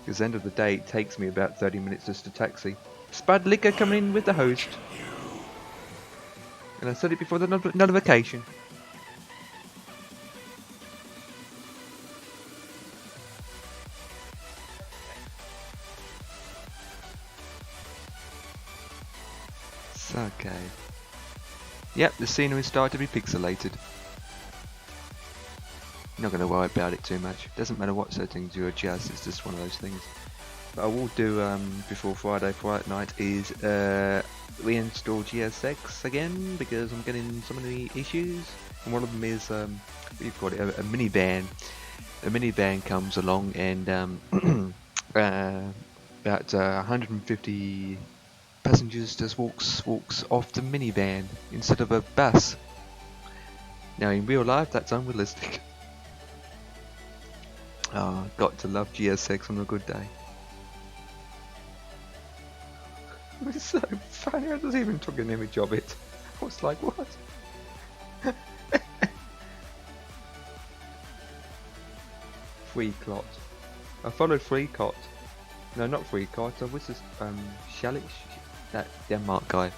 Because at the end of the day, it takes me about 30 minutes just to taxi. Spud Liquor coming in with the host. And I said it before the notification. It's okay. Yep, the scenery started to be pixelated. Not going to worry about it too much. Doesn't matter what settings you adjust, it's just one of those things. But I will do before Friday night is reinstall GSX again, because I'm getting so many issues. And one of them is what do you call it, a minivan. A minivan comes along and about 150 passengers just walks off the minivan instead of a bus. Now in real life that's unrealistic. Oh, got to love GSX on a good day. It was so funny, I just even took an image of it. I was like, what? Free Clot. I followed Free Cot. No, not Free Cot, I was just Shalish, that Denmark guy.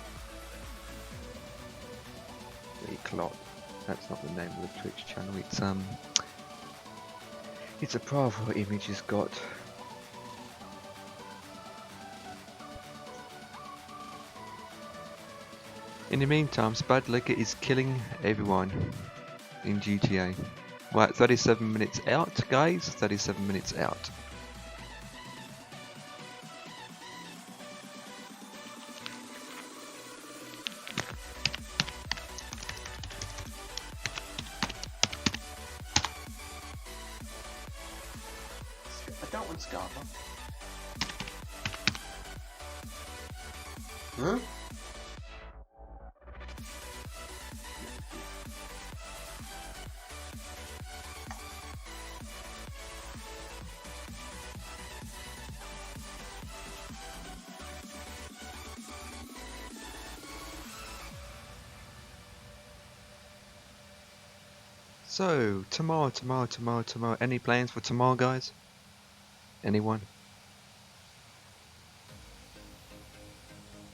Free Clot. That's not the name of the Twitch channel, it's a profile image he's got. In the meantime, Spud Liquor is killing everyone in GTA. Right, 37 minutes out, guys. 37 minutes out. I don't want Scarpa. Huh? So, tomorrow. Any plans for tomorrow, guys? Anyone?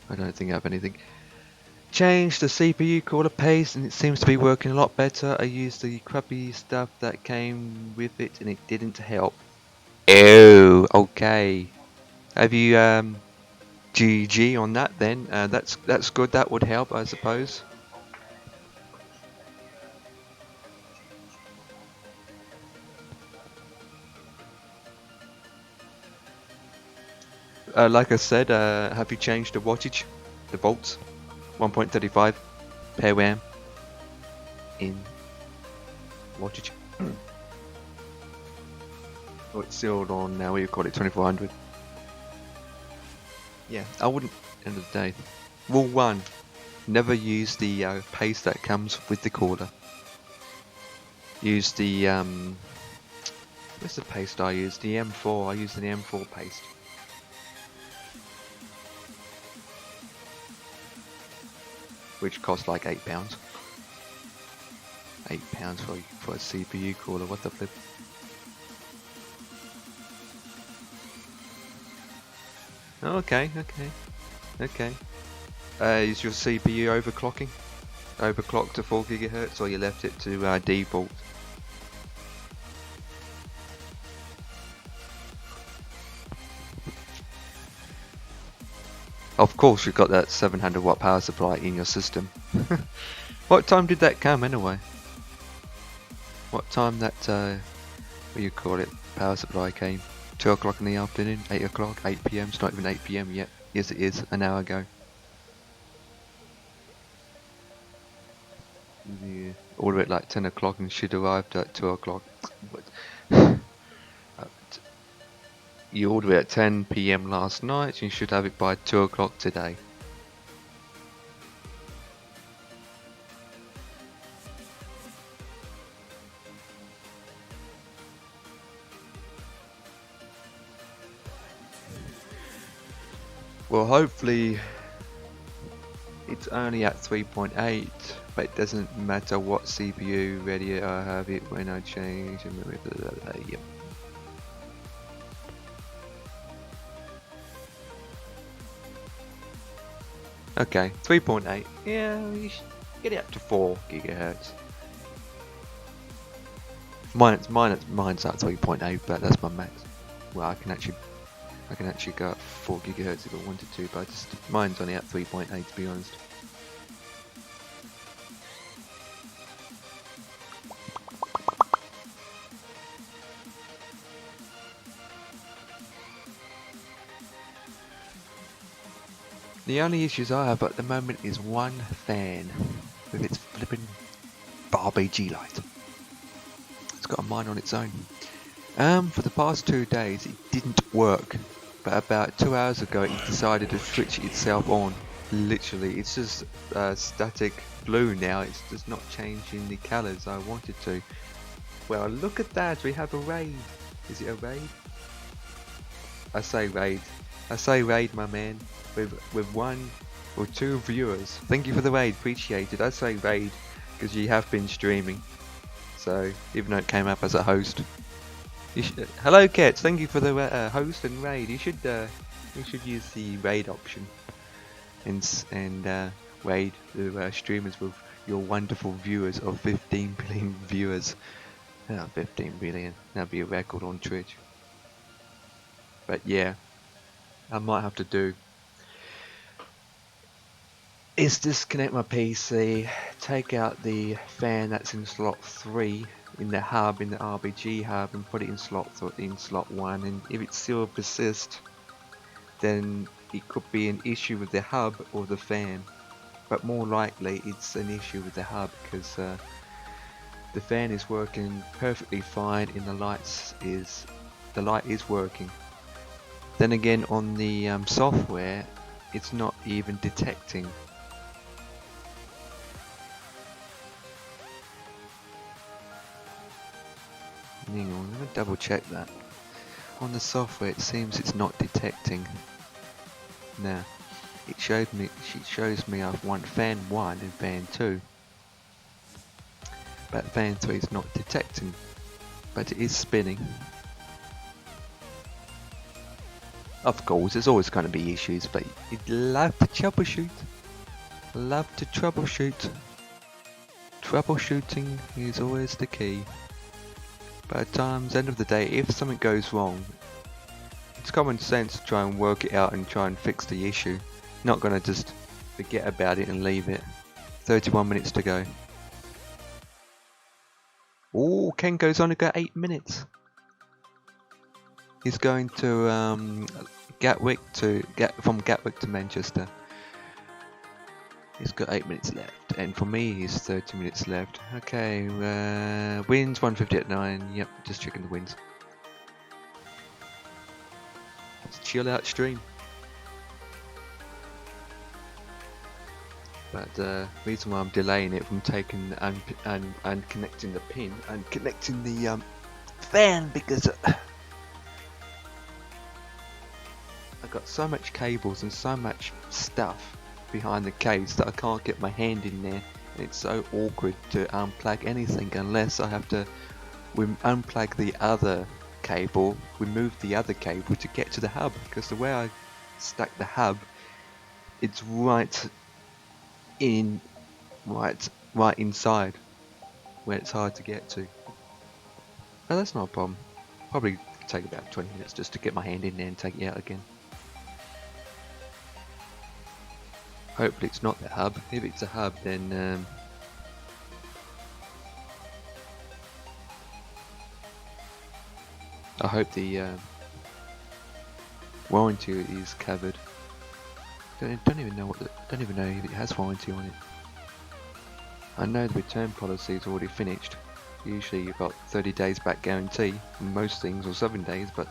I don't think I have anything. Changed the CPU cooler paste and it seems to be working a lot better. I used the crappy stuff that came with it and it didn't help. Oh, okay. Have you GG on that then? That's good. That would help, I suppose. Like I said, have you changed the wattage, the volts? 1.35 per RAM in wattage. Oh, it's still on now. What do you call it? 2400. Yeah, I wouldn't. End of the day, rule 1: never use the paste that comes with the cooler. Use the what's the paste I use? The M4. I use the M4 paste. Which cost like £8. £8 for a CPU cooler, what the flip? Okay. Is your CPU overclocking? overclocked to 4 GHz, or you left it to default? Of course you've got that 700 watt power supply in your system. What time did that come anyway? What time that, what do you call it, power supply came? 2 o'clock in the afternoon? 8 o'clock? 8 PM? It's not even 8 PM yet. Yes it is, an hour ago. You order it like 10 o'clock and should arrive at 2 o'clock. You ordered it at 10 PM last night, so you should have it by 2 o'clock today. Well, hopefully it's only at 3.8, but it doesn't matter what CPU ready I have it when I change. Yep. Okay, 3.8. Yeah, you should get it up to 4 GHz. Mine's at 3.8, but that's my max. Well, I can actually go up 4 GHz if I wanted to, but mine's only at 3.8 to be honest. The only issues I have at the moment is one fan with its flipping RGB light. It's got a mind on its own. For the past 2 days it didn't work, but about 2 hours ago it decided to switch itself on. Literally, it's just static blue now. It's just not changing the colours I wanted to. Well, look at that, we have a raid. Is it a raid? I say raid, my man. With 1 or 2 viewers. Thank you for the raid, appreciate it. I say raid because you have been streaming. So even though it came up as a host. Hello Kets, thank you for the host and raid. You should use the raid option and raid the streamers with your wonderful viewers of 15 billion viewers. 15 billion. That'd be a record on Twitch. But yeah, I might have to do is disconnect my PC, take out the fan that's in slot 3 in the hub, in the RGB hub, and put it in slot 1, and if it still persists, then it could be an issue with the hub or the fan, but more likely it's an issue with the hub because the fan is working perfectly fine and the light is working. Then again, on the software it's not even detecting. Hang on, I'm gonna double check that. On the software it seems it's not detecting. Now, it shows me I've won fan 1 and fan 2. But fan 3 is not detecting. But it is spinning. Of course, there's always going to be issues, but you'd love to troubleshoot. Love to troubleshoot. Troubleshooting is always the key. But at times, end of the day, if something goes wrong, it's common sense to try and work it out and try and fix the issue. Not gonna just forget about it and leave it. 31 minutes to go. Oh, Ken goes on to go 8 minutes. He's going to from Gatwick to Manchester. He's got 8 minutes left, and for me, he's 30 minutes left. Okay, wins 150 at 9. Yep, just checking the wins. It's a chill out stream. But the reason why I'm delaying it from taking and connecting the pin and connecting the fan because I've got so much cables and so much stuff behind the case that I can't get my hand in there, and it's so awkward to unplug anything unless I have to unplug the other cable, remove the other cable to get to the hub, because the way I stuck the hub, it's right in right inside, where it's hard to get to. Oh, that's not a problem. Probably take about 20 minutes just to get my hand in there and take it out again. Hopefully it's not the hub. If it's a hub, then I hope the warranty is covered. Don't even know if it has warranty on it. I know the return policy is already finished. Usually you've got 30 days back guarantee on most things, or 7 days, but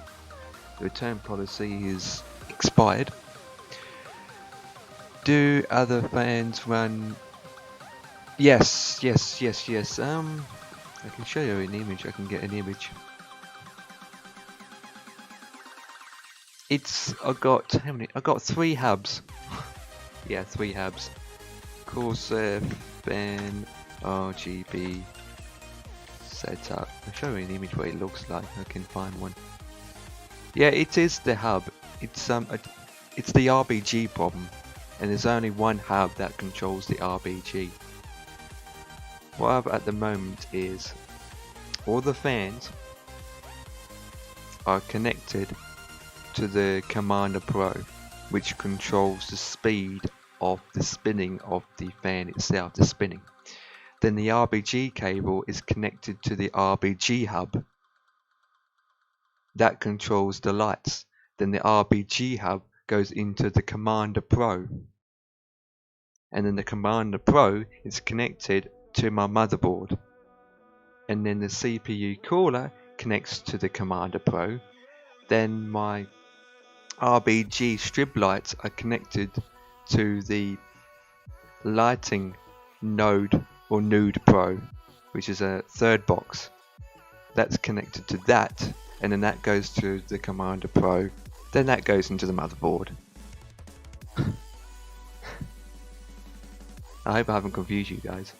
the return policy is expired. Do other fans run? Yes. I can show you an image. I can get an image. I got how many? I got 3 hubs. Yeah, 3 hubs. Corsair, fan, RGB setup. I'll show you an image what it looks like. I can find one. Yeah, it is the hub. It's the RBG problem, and there's only one hub that controls the RBG. What I have at the moment is all the fans are connected to the Commander Pro, which controls the speed of the spinning of the fan itself, the spinning. Then the RBG cable is connected to the RBG hub. That controls the lights. Then the RBG hub goes into the Commander Pro. And then the Commander Pro is connected to my motherboard. And then the CPU cooler connects to the Commander Pro. Then my RBG strip lights are connected to the lighting node or Nude Pro, which is a third box. That's connected to that, and then that goes to the Commander Pro. Then that goes into the motherboard. I hope I haven't confused you guys.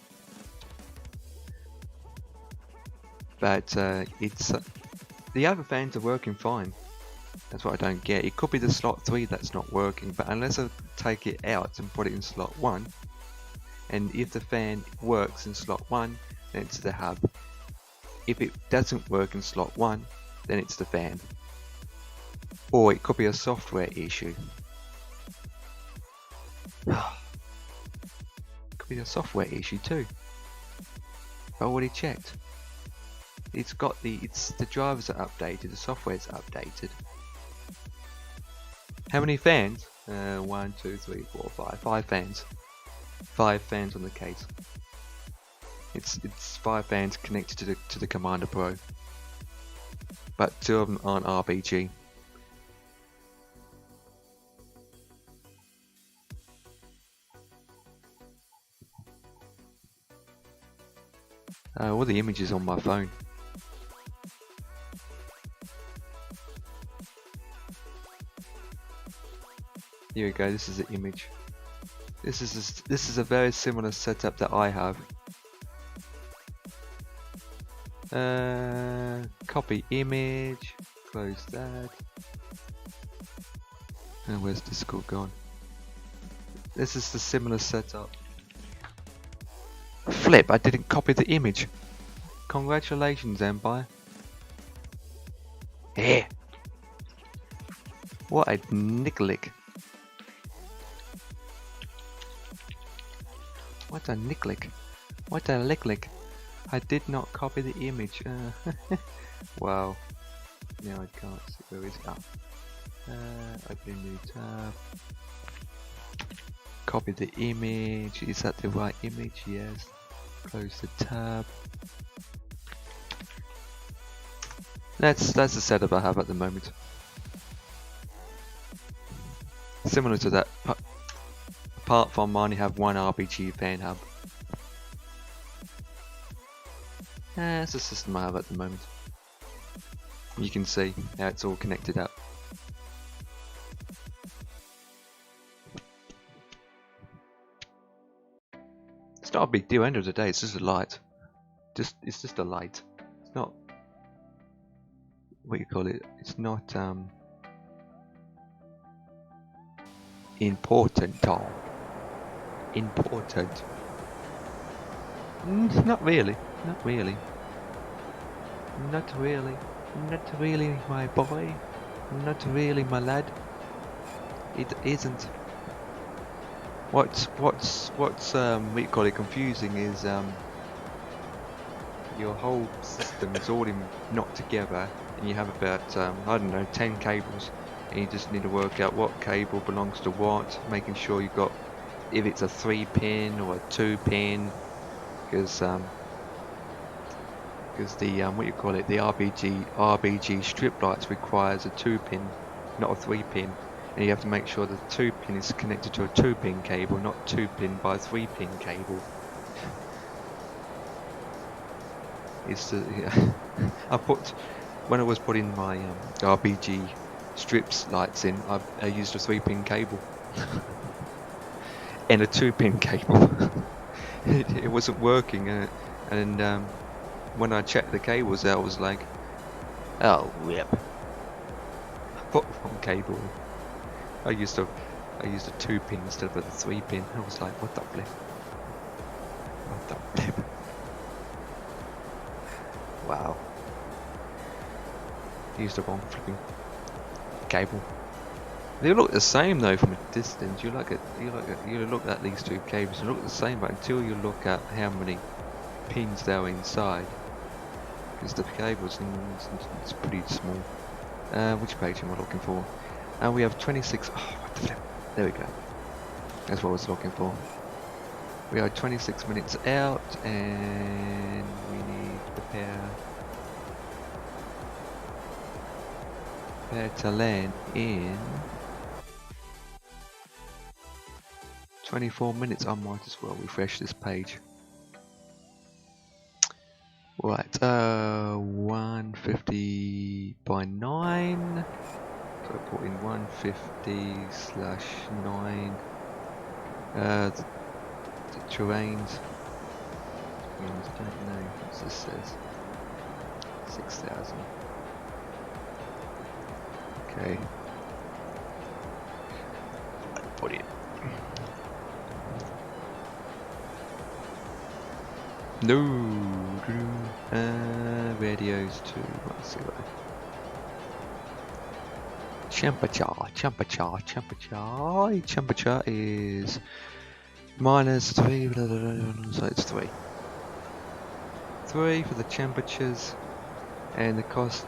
But the other fans are working fine. That's what I don't get. It could be the slot 3 that's not working, but unless I take it out and put it in slot 1, and if the fan works in slot 1, then it's the hub. If it doesn't work in slot 1, then it's the fan. Or it could be a software issue. Could be a software issue too. I already checked. It's the drivers are updated, the software's updated. How many fans? 1, 2, 3, 4, 5. 5 fans. 5 fans on the case. It's 5 fans connected to the Commander Pro. But 2 of them aren't RBG. All the images on my phone. Here we go. This is the image. This is a very similar setup that I have. Copy image. Close that. And where's Discord gone? This is the similar setup. Flip! I didn't copy the image. Congratulations, Empire. Here. What a nicklick. What a nicklick. What a licklick. I did not copy the image. Wow. Now I can't see. Where is it? Open a new tab. Copy the image. Is that the right image? Yes. Close the tab. That's the setup I have at the moment. Similar to that. Apart from I only have one RBG fan hub. That's the system I have at the moment. You can see how it's all connected up. It's not a big deal, end of the day, it's just a light. It's just a light. It's not, what do you call it? It's not important, Tom. Important. Not really. Not really. Not really. Not really, my boy. Not really, my lad. It isn't. What's we call it confusing is your whole system is all knocked together, and you have about I don't know 10 cables, and you just need to work out what cable belongs to what, making sure you've got if it's a 3-pin or a 2-pin, because the what you call it, the RBG strip lights requires a 2-pin, not a 3-pin, and you have to make sure the 2-pin is connected to a 2-pin cable, not 2-pin by 3-pin cable. It's I put when I was putting my RBG strips lights in, I used a 3-pin cable and a 2-pin cable. it wasn't working, and when I checked the cables out, I was like, oh whip, I put the wrong cable in. I used a 2-pin instead of a 3-pin. I was like, what the flip? What the flip? Wow. Used the wrong flipping cable. They look the same though from a distance. You look at these two cables. They look the same, but until you look at how many pins there are inside, because the cables it's pretty small. Which page am I looking for? We have 26. Oh, what the flip? There we go. That's what I was looking for. We are 26 minutes out, and we need to prepare to land in 24 minutes. I might as well refresh this page. Right, 150 by 9. So I put in 150/9. The terrains. I don't know what this says. 6,000. Okay. Put it. No. Radios to. Let's see what. Temperature is -3, so it's 3. 3 for the temperatures, and the cost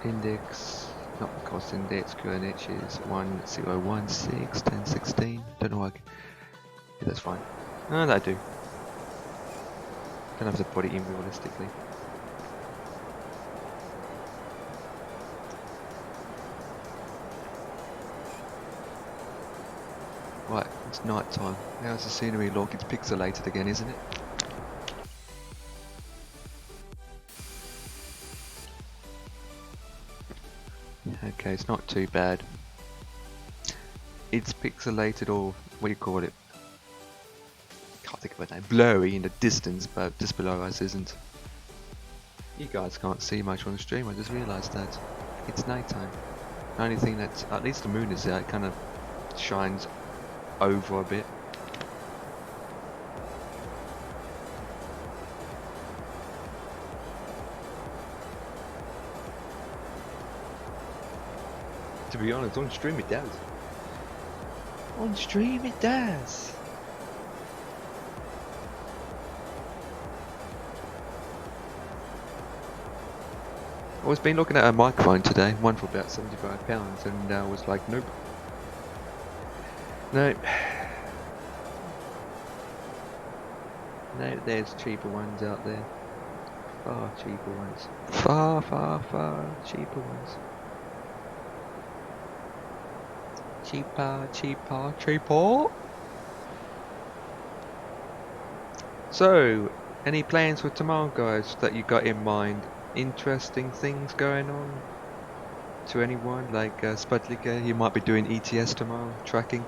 index, not the cost index, QNH is 1016, 1016. Don't know why. Yeah, that's fine. No, that'll do. Don't have to put it in realistically. Right, it's night time. How's the scenery look? It's pixelated again, isn't it? Okay, it's not too bad. It's pixelated, or what do you call it? Can't think of a name. Blurry in the distance, but just below us isn't. You guys can't see much on the stream, I just realised that. It's nighttime. The only thing that's, at least the moon is there, it kind of shines over a bit. To be honest, on stream it does. On stream it does. I was been looking at a microphone today, one for about £75, and I was like, nope. Nope. No, there's cheaper ones out there. Far cheaper ones. Far, far, far cheaper ones. Cheaper, cheaper, cheaper. So, any plans for tomorrow, guys, that you got in mind? Interesting things going on? To anyone, like Spudlicker, he might be doing ETS tomorrow, tracking.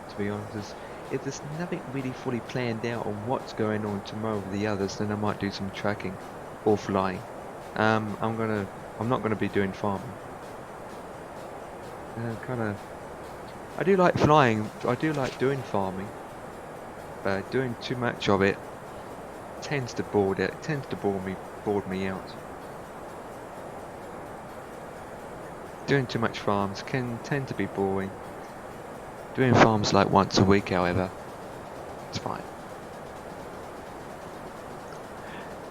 To be honest, if there's nothing really fully planned out on what's going on tomorrow with the others, then I might do some tracking or flying. I'm not gonna be doing farming. I do like flying. I do like doing farming, but doing too much of it tends to bored me out. Doing too much farms can tend to be boring. Doing farms like once a week, however, it's fine.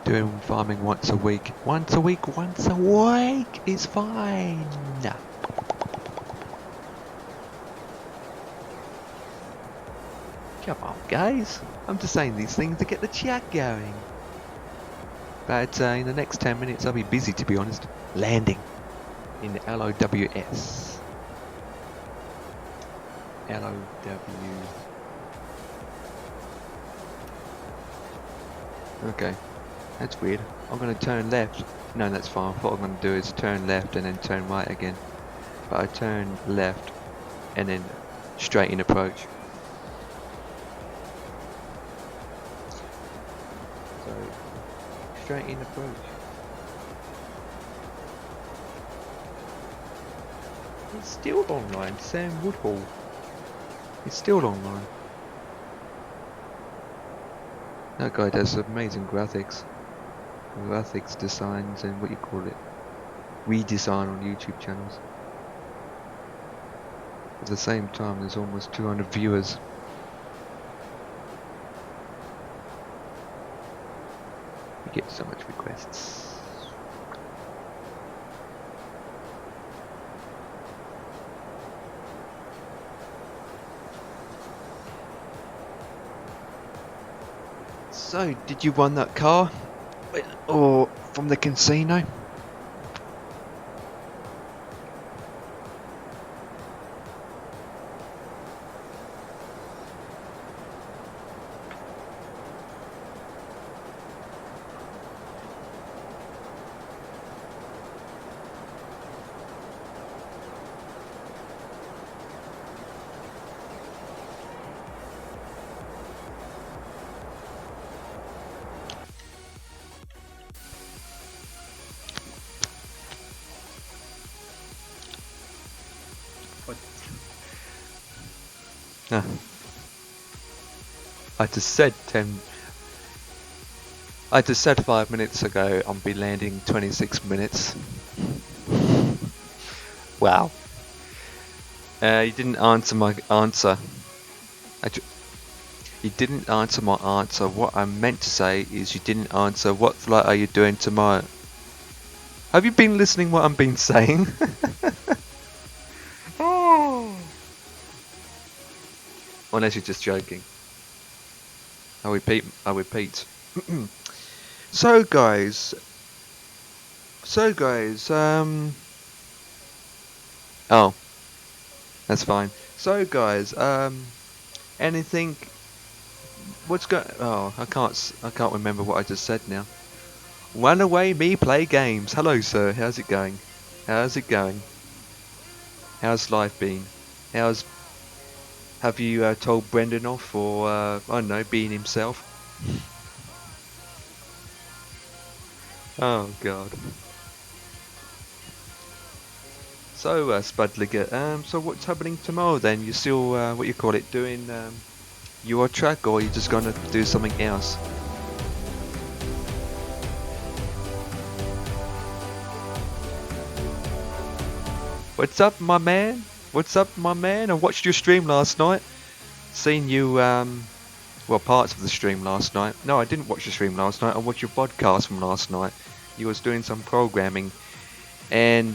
Doing farming once a week is fine. Come on, guys. I'm just saying these things to get the chat going. But in the next 10 minutes, I'll be busy, to be honest. Landing in the LOWS. Okay, that's weird. I'm going to turn left. No, that's fine. What I'm going to do is turn left and then turn right again. But I turn left and then straight in approach. So, straight in approach. It's still online, Sam Woodhall. It's still online. That guy does amazing graphics designs and what you call it, redesign on YouTube channels. At the same time, there's almost 200 viewers. We get so much requests. So, did you win that car? Or from the casino? I just said 5 minutes ago I'll be landing 26 minutes. Wow. You didn't answer my answer. You didn't answer my answer. What I meant to say is you didn't answer what flight are you doing tomorrow. Have you been listening what I've been saying? Oh. Unless you're just joking. I repeat. So guys, oh, that's fine. So guys, anything, oh, I can't remember what I just said now. Run away, me play games. Hello sir, how's it going? How's life been? Have you told Brendan off for, I don't know, being himself? Oh god. So, Spudliger, so what's happening tomorrow then? You still, what you call it, doing your track, or are you just gonna do something else? What's up, my man? I watched your stream last night. Seen you, well, parts of the stream last night. No, I didn't watch the stream last night. I watched your podcast from last night. You was doing some programming and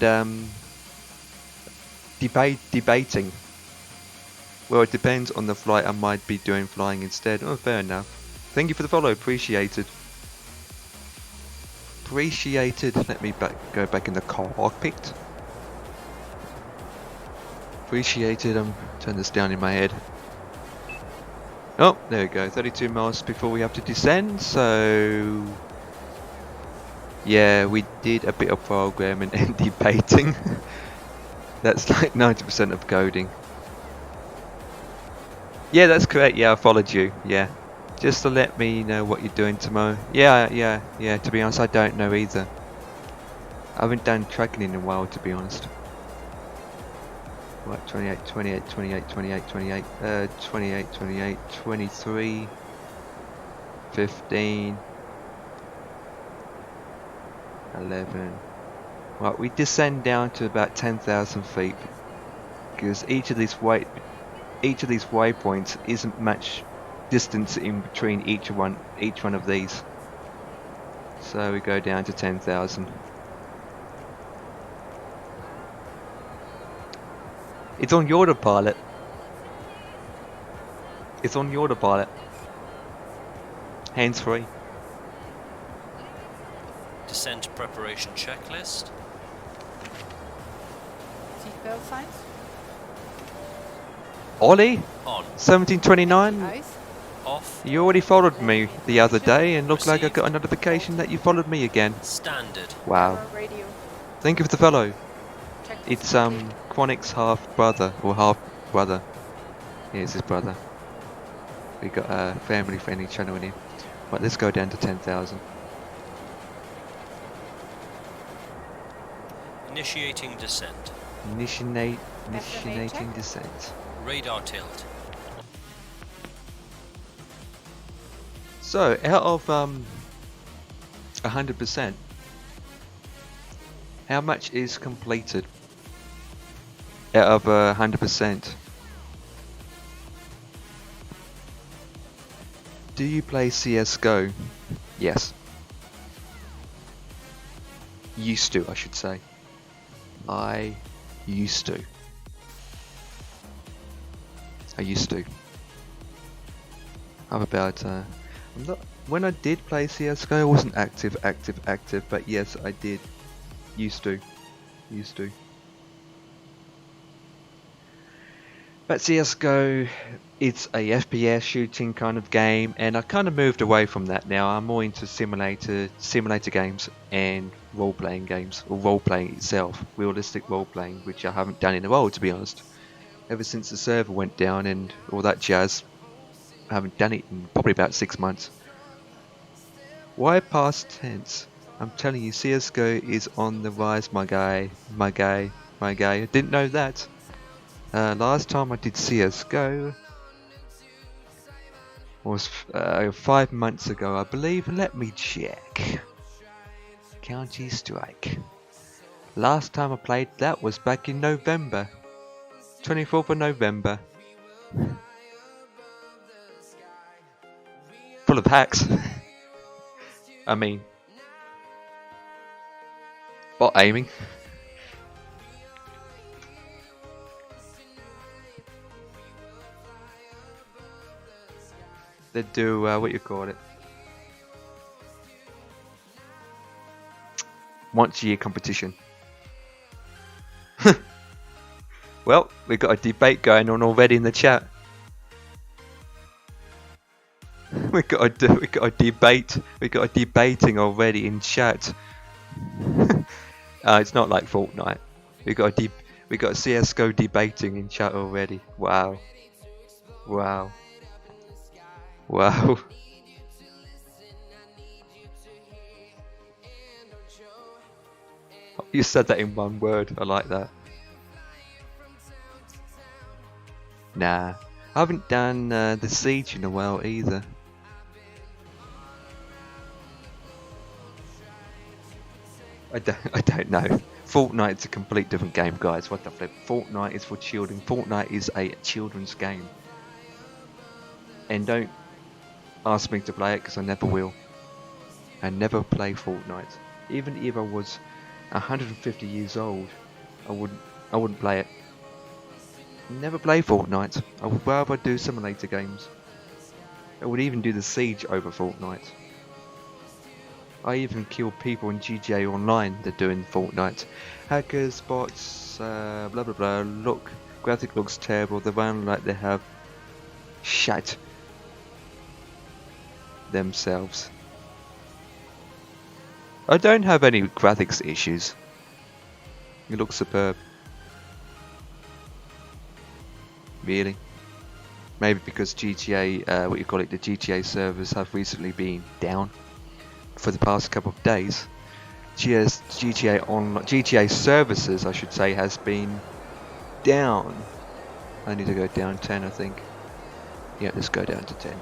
debating. Well, it depends on the flight. I might be doing flying instead. Oh, fair enough. Thank you for the follow. Appreciated. Let me go back in the cockpit. Appreciated. Turn this down in my head. Oh, there we go. 32 miles before we have to descend. So, yeah, we did a bit of programming and debating. That's like 90% of coding. Yeah, that's correct. Yeah, I followed you. Yeah, just to let me know what you're doing tomorrow. Yeah. To be honest, I don't know either. I haven't done tracking in a while, to be honest. Right, 28, 23, 15, 11. Right, we descend down to about 10,000 feet because each of these waypoints isn't much distance in between each one of these. So we go down to 10,000. It's on your autopilot. It's on your autopilot. Hands free. Descent preparation checklist. Seatbelt signs. Ollie, On. 1729. Ice. Off. You already followed me the other day and looked like I got a notification that you followed me again. Standard. Wow. Radio. Thank you for the follow. Check It's Quonic's half brother or half brother. Yeah, it's his brother. We got a family friendly channel in here. Right, let's go down to 10,000. Initiating descent. Initiating check. descent. Radar tilt. So out of 100%, how much is completed? Out of 100%. Do you play CS:GO? Yes. Used to, I should say. I used to. I'm about I'm not. When I did play CS:GO, I wasn't active, but yes, I did. Used to. But CS:GO, it's a FPS shooting kind of game, and I kind of moved away from that now. I'm more into simulator games and role-playing games, or role-playing itself, realistic role-playing, which I haven't done in a while, to be honest. Ever since the server went down and all that jazz, I haven't done it in probably about 6 months. Why past tense? I'm telling you, CS:GO is on the rise, my guy. I didn't know that. Last time I did CS:GO was 5 months ago, I believe. Let me check. Counter Strike. Last time I played that was back in November. 24th of November. Full of hacks. I mean, bot aiming. They do, what you call it? Once a year competition. Well, we got a debate going on already in the chat. We got a debating already in chat. It's not like Fortnite. We got a CS:GO debating in chat already. Wow. You said that in one word. I like that. Nah, I haven't done the Siege in a while either. I don't know. Fortnite's a complete different game, guys. What the flip? Fortnite is for children. Fortnite is a children's game. And don't ask me to play it, because I never will. I never play Fortnite. Even if I was 150 years old, I wouldn't play it. Never play Fortnite. I would rather do simulator games. I would even do the Siege over Fortnite. I even kill people in GTA Online that are doing Fortnite. Hackers, bots, blah blah blah. Graphic looks terrible. They run like they have shit themselves. I don't have any graphics issues. It looks superb. Really? Maybe because GTA, the GTA servers have recently been down for the past couple of days. GTA services, I should say, has been down. I need to go down 10, I think. Yeah, let's go down to 10.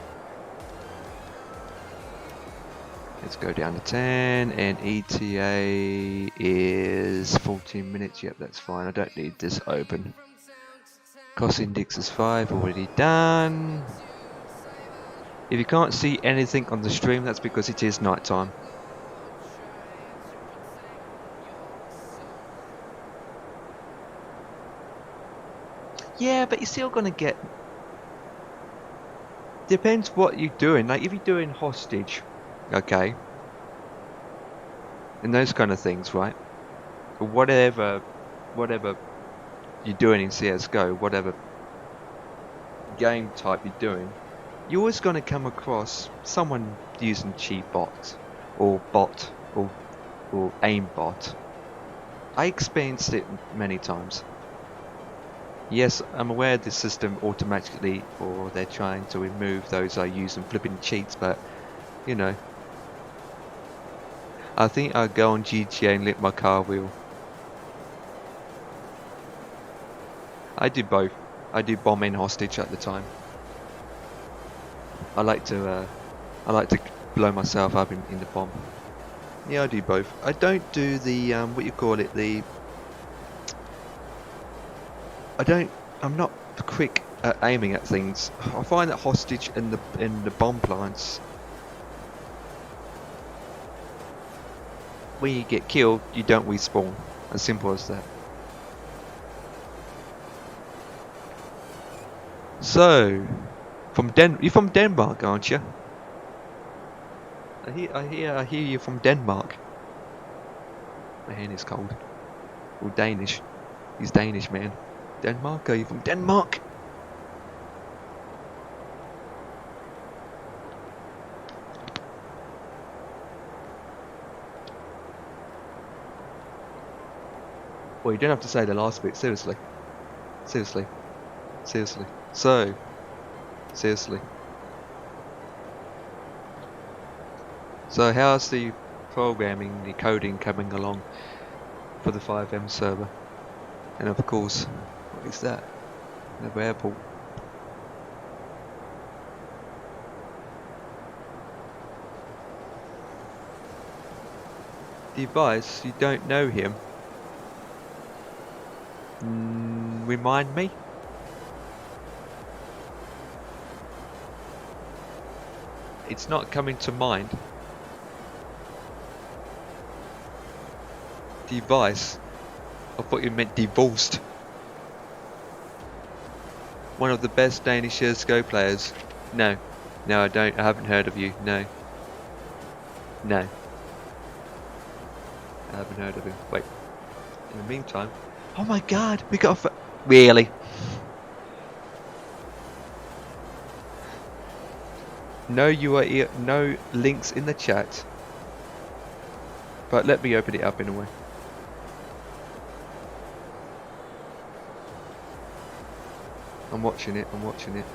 Let's go down to 10, and ETA is 14 minutes. Yep, that's fine. I don't need this open. Cost index is 5, already done. If you can't see anything on the stream, that's because it is night time. Yeah, but you're still gonna get... Depends what you're doing. Like, if you're doing hostage, okay, and those kind of things, right? Or whatever you're doing in CSGO, whatever game type you're doing, you're always gonna come across someone using cheat bots, or bot, or aimbot. I experienced it many times. Yes, I'm aware the system automatically, or they're trying to remove those I use and flipping cheats, but, you know. I think I'll go on GTA and lick my car wheel. I do both. I do bomb and hostage at the time. I like to blow myself up in the bomb. Yeah, I do both. I don't do the, what you call it, I'm not quick at aiming at things. I find that hostage and the bomb plants, when you get killed, you don't respawn. As simple as that. So, you're from Denmark, aren't you? I hear you're from Denmark. My hand is cold. Or Danish. He's Danish, man. Denmark? Are you from Denmark? Well, you don't have to say the last bit, seriously. Seriously. Seriously. So, seriously. So how's the programming, the coding coming along for the 5M server? And of course, what is that? Another airport. Device, you don't know him. Remind me? It's not coming to mind. Device. I thought you meant divorced. One of the best Danish CSGO players. No. No, I don't. I haven't heard of you. No. No. I haven't heard of him. Wait. In the meantime... Oh my god! We got a... Really? No no links in the chat. But let me open it up in a way. I'm watching it, I'm watching it.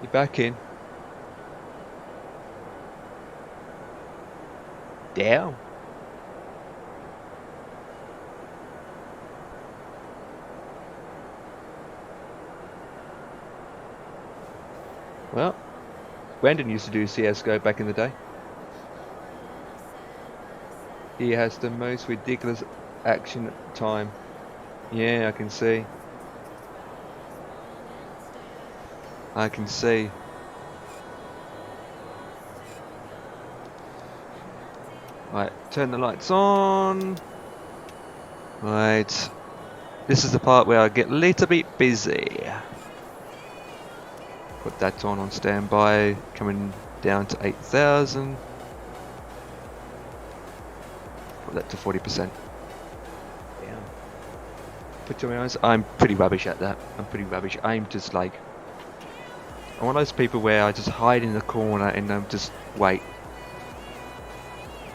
You're back in. Damn. Well, Brandon used to do CSGO back in the day. He has the most ridiculous action time. Yeah, I can see. I can see. Right, turn the lights on. Right. This is the part where I get a little bit busy. Put that on standby. Coming down to 8,000. Put that to 40%. Yeah. But to be honest, I'm pretty rubbish at that. I'm pretty rubbish. I'm just like, I'm one of those people where I just hide in the corner and I'm just wait.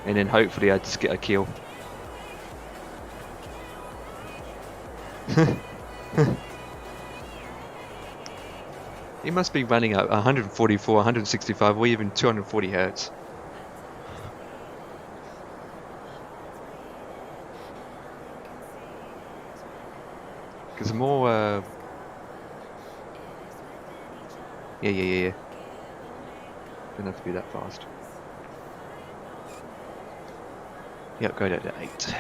And then hopefully I just get a kill. He must be running at 144, 165 or even 240 hertz. Because more yeah. Don't have to be that fast. Yep, go down to 8.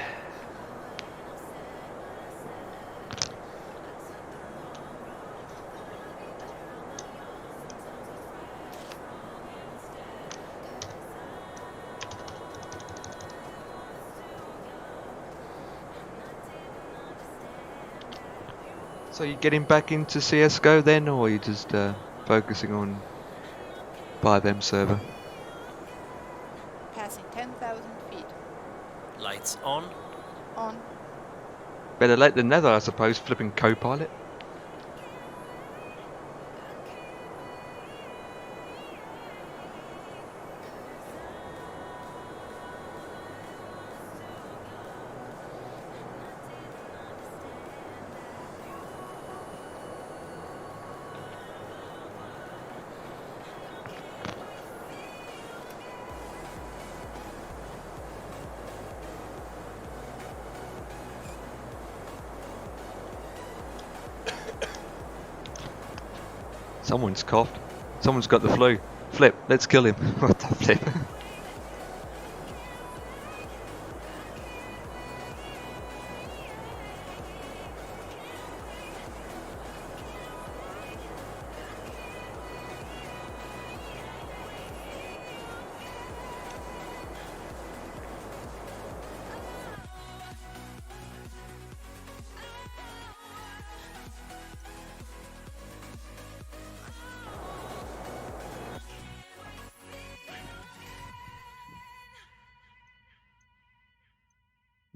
So you getting back into CSGO then, or are you just focusing on 5M server? Passing 10,000 feet. Lights on. On. Better late than never, I suppose, flipping co-pilot. Someone's coughed. Someone's got the flu. Flip, let's kill him. What the flip?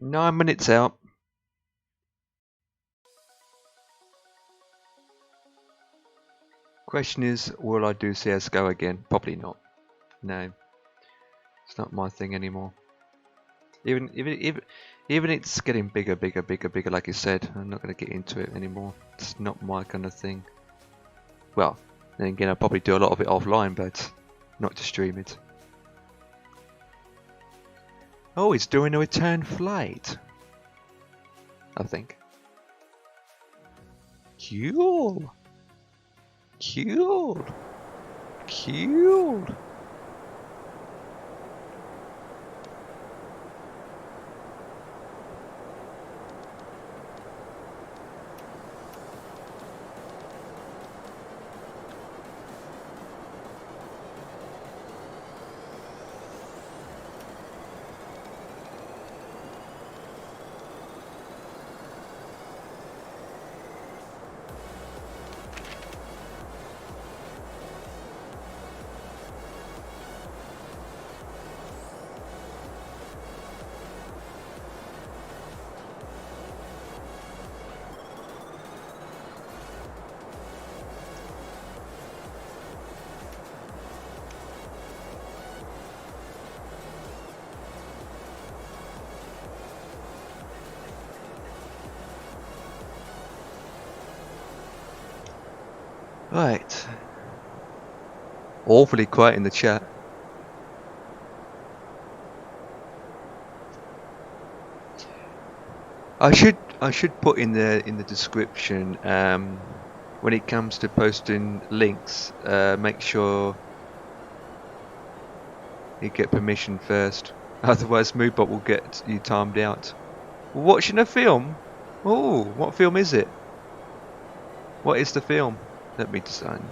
Nine minutes out. Question is, will I do CSGO again? Probably not. No. It's not my thing anymore. Even it's getting bigger, like you said. I'm not going to get into it anymore. It's not my kind of thing. Well, then again, I'll probably do a lot of it offline, but not to stream it. Oh, it's doing a return flight. I think. Cool. Cool. Cool. Right. Awfully quiet in the chat. I should put in the description when it comes to posting links, make sure you get permission first. Otherwise Moobot will get you timed out. Watching a film? Oh, what film is it? What is the film? Let me design.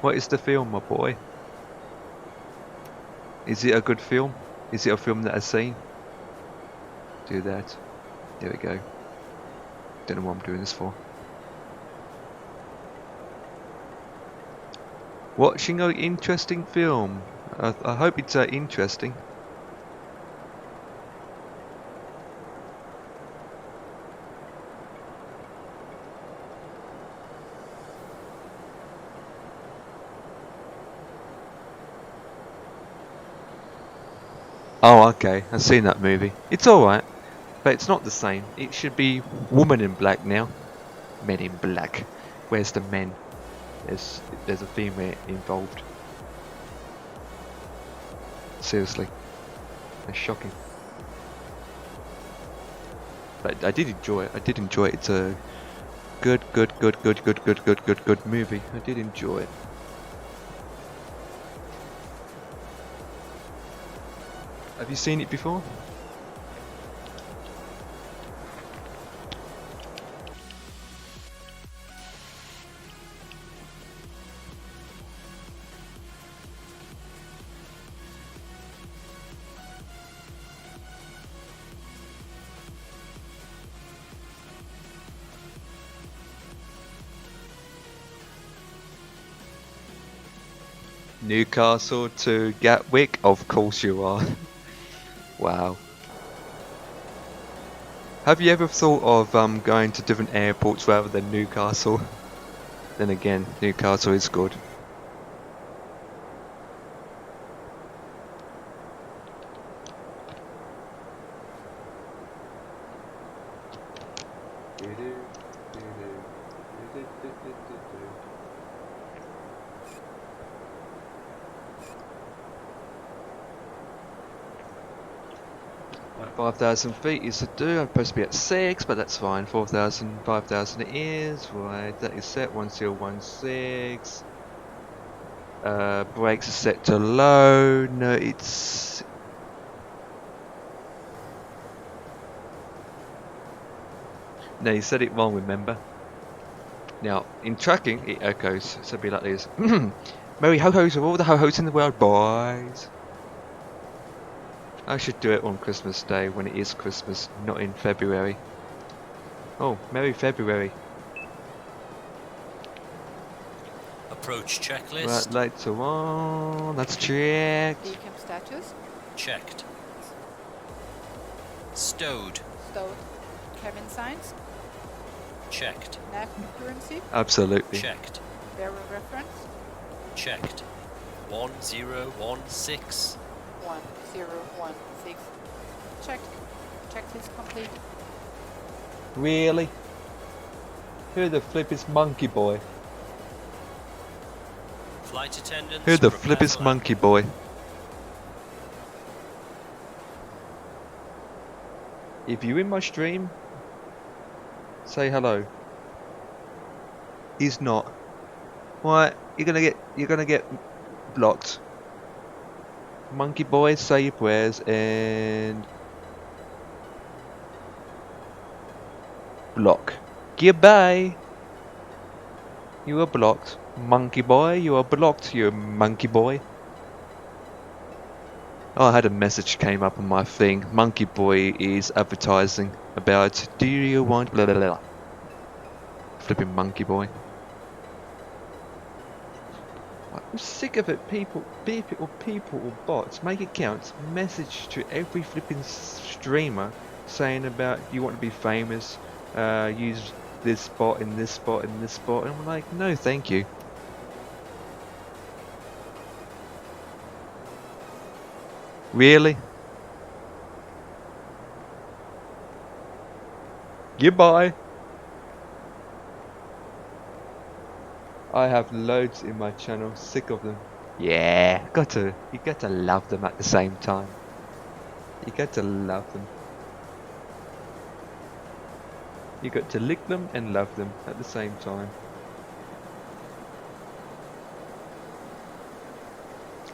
What is the film, my boy? Is it a good film? Is it a film that I've seen? Do that. There we go. Don't know what I'm doing this for. Watching an interesting film. I hope it's interesting. Oh, okay. I've seen that movie. It's alright, but it's not the same. It should be Woman in Black now. Men in Black. Where's the men? There's a female involved. Seriously. That's shocking. But I did enjoy it. It's a good movie. I did enjoy it. Have you seen it before? Newcastle to Gatwick? Of course you are. Wow. Have you ever thought of going to different airports rather than Newcastle? Then again, Newcastle is good. Like 5,000 feet is to do. I'm supposed to be at 6, but that's fine. 4,000, 5,000 it is. Right, that is set 1016. Brakes are set to low. No, it's. No, you said it wrong, remember? Now, in tracking, it echoes. So it'll be like this. Merry ho-hos of all the ho-hos in the world, boys. I should do it on Christmas Day when it is Christmas, not in February. Oh, Merry February. Approach checklist. Right, lights are on. That's checked. Decamp status. Checked. Stowed. Stowed. Cabin signs. Checked. Nav currency. Absolutely. Checked. Barrel reference. Checked. 1016. 1016. Checked. Checklist complete. Really? Who the flip is Monkey Boy? Flight attendants. Who the prepare flip is for Monkey Boy? If you're in my stream, say hello. He's not. Right, you're gonna get blocked. Monkey Boy, say your prayers and block. Goodbye. You are blocked. Monkey Boy, you are blocked, you monkey boy. Oh, I had a message came up on my thing. Monkey Boy is advertising about do you want blah blah blah. Flipping Monkey Boy. I'm sick of it, people or bots. Make it count. Message to every flipping streamer saying about you want to be famous, use this spot in this spot in this spot, and I'm like, no thank you. Really? Goodbye. I have loads in my channel, sick of them. Yeah, you got to love them at the same time. You got to love them. You got to lick them and love them at the same time.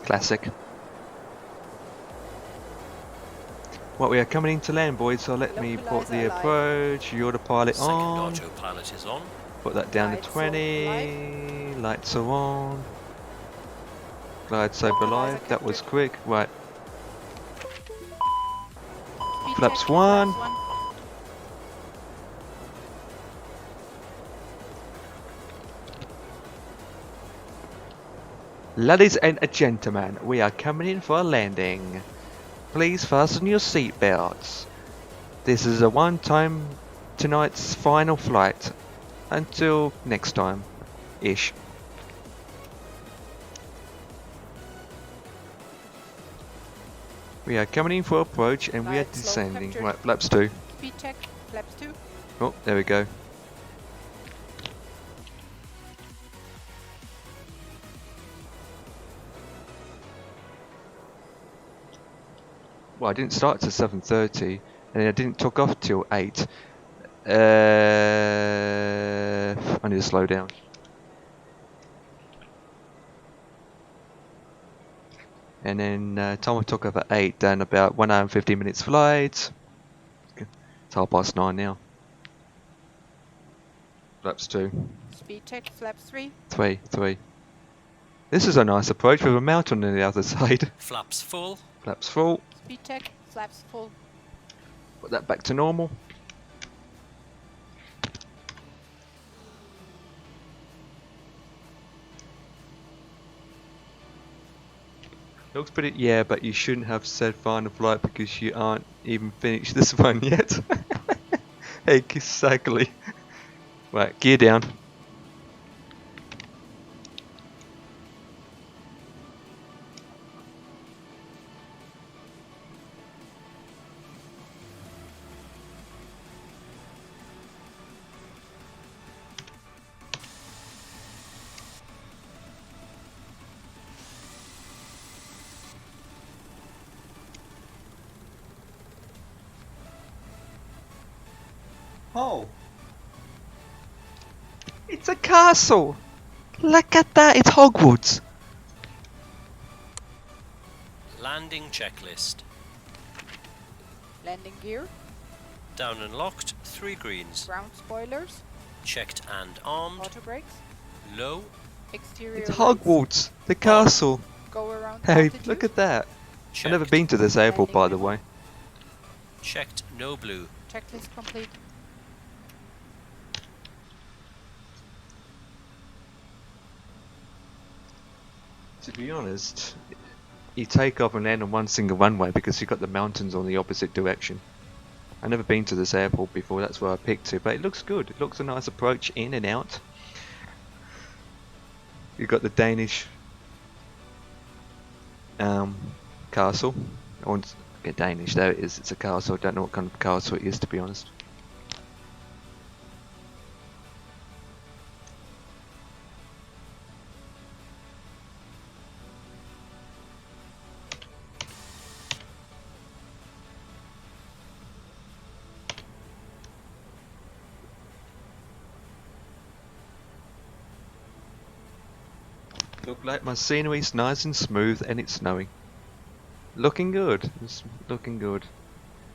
Classic. Well, we are coming into land, boys, so let me put the approach, the autopilot Second on. autopilot is on. Put that down Lights to 20. Lights are on. Glide sober live. That was quick. Right. Speed Flaps check, 1. flaps 1. Ladies and gentlemen, we are coming in for a landing. Please fasten your seatbelts. This is a one-time tonight's final flight. Until next time. Ish. We are coming in for approach and we are Light, slow, descending. captured. Right, flaps 2. Speed check. Flaps 2. Oh, there we go. Well, I didn't start till 7:30, and I didn't took off till 8. I need to slow down. And then time I took off at 8, then about 1 hour and 15 minutes flight. It's 9:30 now. Flaps 2. Speed check. Flaps 3. 3. This is a nice approach with a mountain on the other side. Flaps full. Flaps full. Speed check. Flaps full. Put that back to normal. Looks pretty, yeah, but you shouldn't have said final flight because you aren't even finished this one yet. Exactly. Right, gear down. Oh! It's a castle! Look at that, it's Hogwarts! Landing checklist. Landing gear. Down and locked, 3 greens. Ground spoilers. Checked and armed. Auto brakes. Low. Exterior It's lights. Hogwarts! The castle! Go around Hey, altitude. look at that! Checked. I've never been to this airport, by the way. Checked, no blue. Checklist complete. To be honest, you take off and land on one single runway because you've got the mountains on the opposite direction. I've never been to this airport before, that's where I picked it, but it looks good. It looks a nice approach in and out. You've got the Danish castle. I want to get Danish, there it is, it's a castle. I don't know what kind of castle it is, to be honest. Look like my scenery's nice and smooth and it's snowing. Looking good. It's looking good.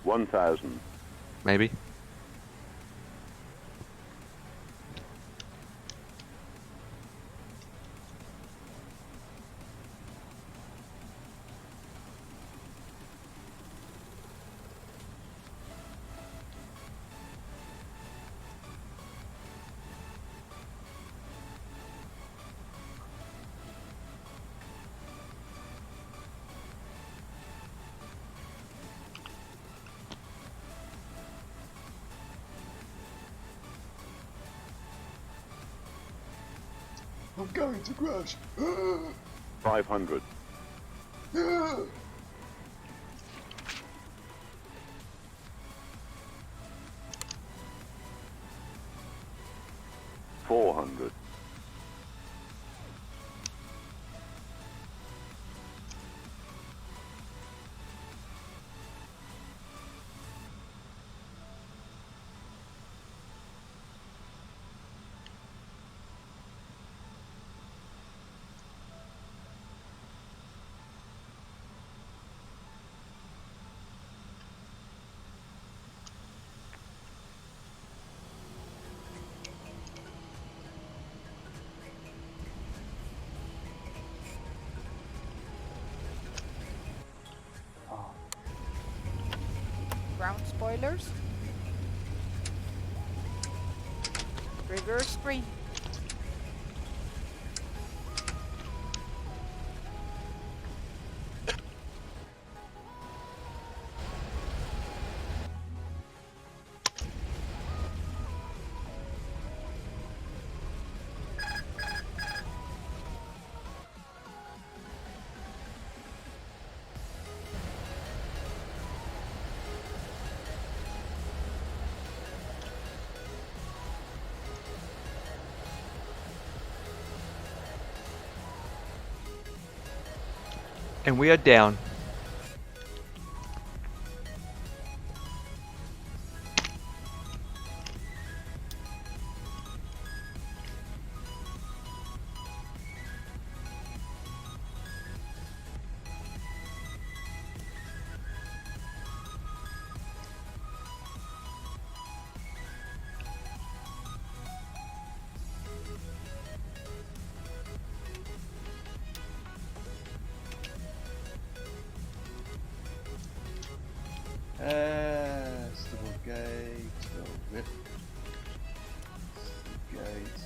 1,000. Maybe. I'm going to crash. 500. 400. Ground spoilers. Reverse screen. And we are down. Stable gate, whip. Gate.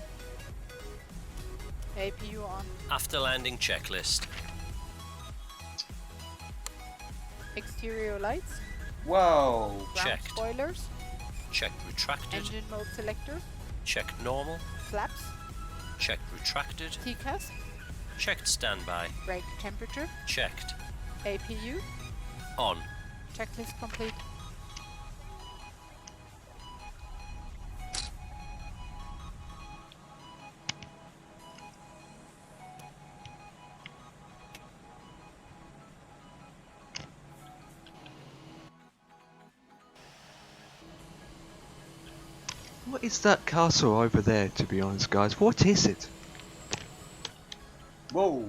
APU on. After landing checklist. Exterior lights. Whoa! Ground Checked. spoilers. Checked retracted. Engine mode selector. Checked normal. Flaps. Checked retracted. TCAS. Checked standby. Brake temperature. Checked. APU. On. Checklist complete. What is that castle over there, to be honest, guys? What is it? Whoa!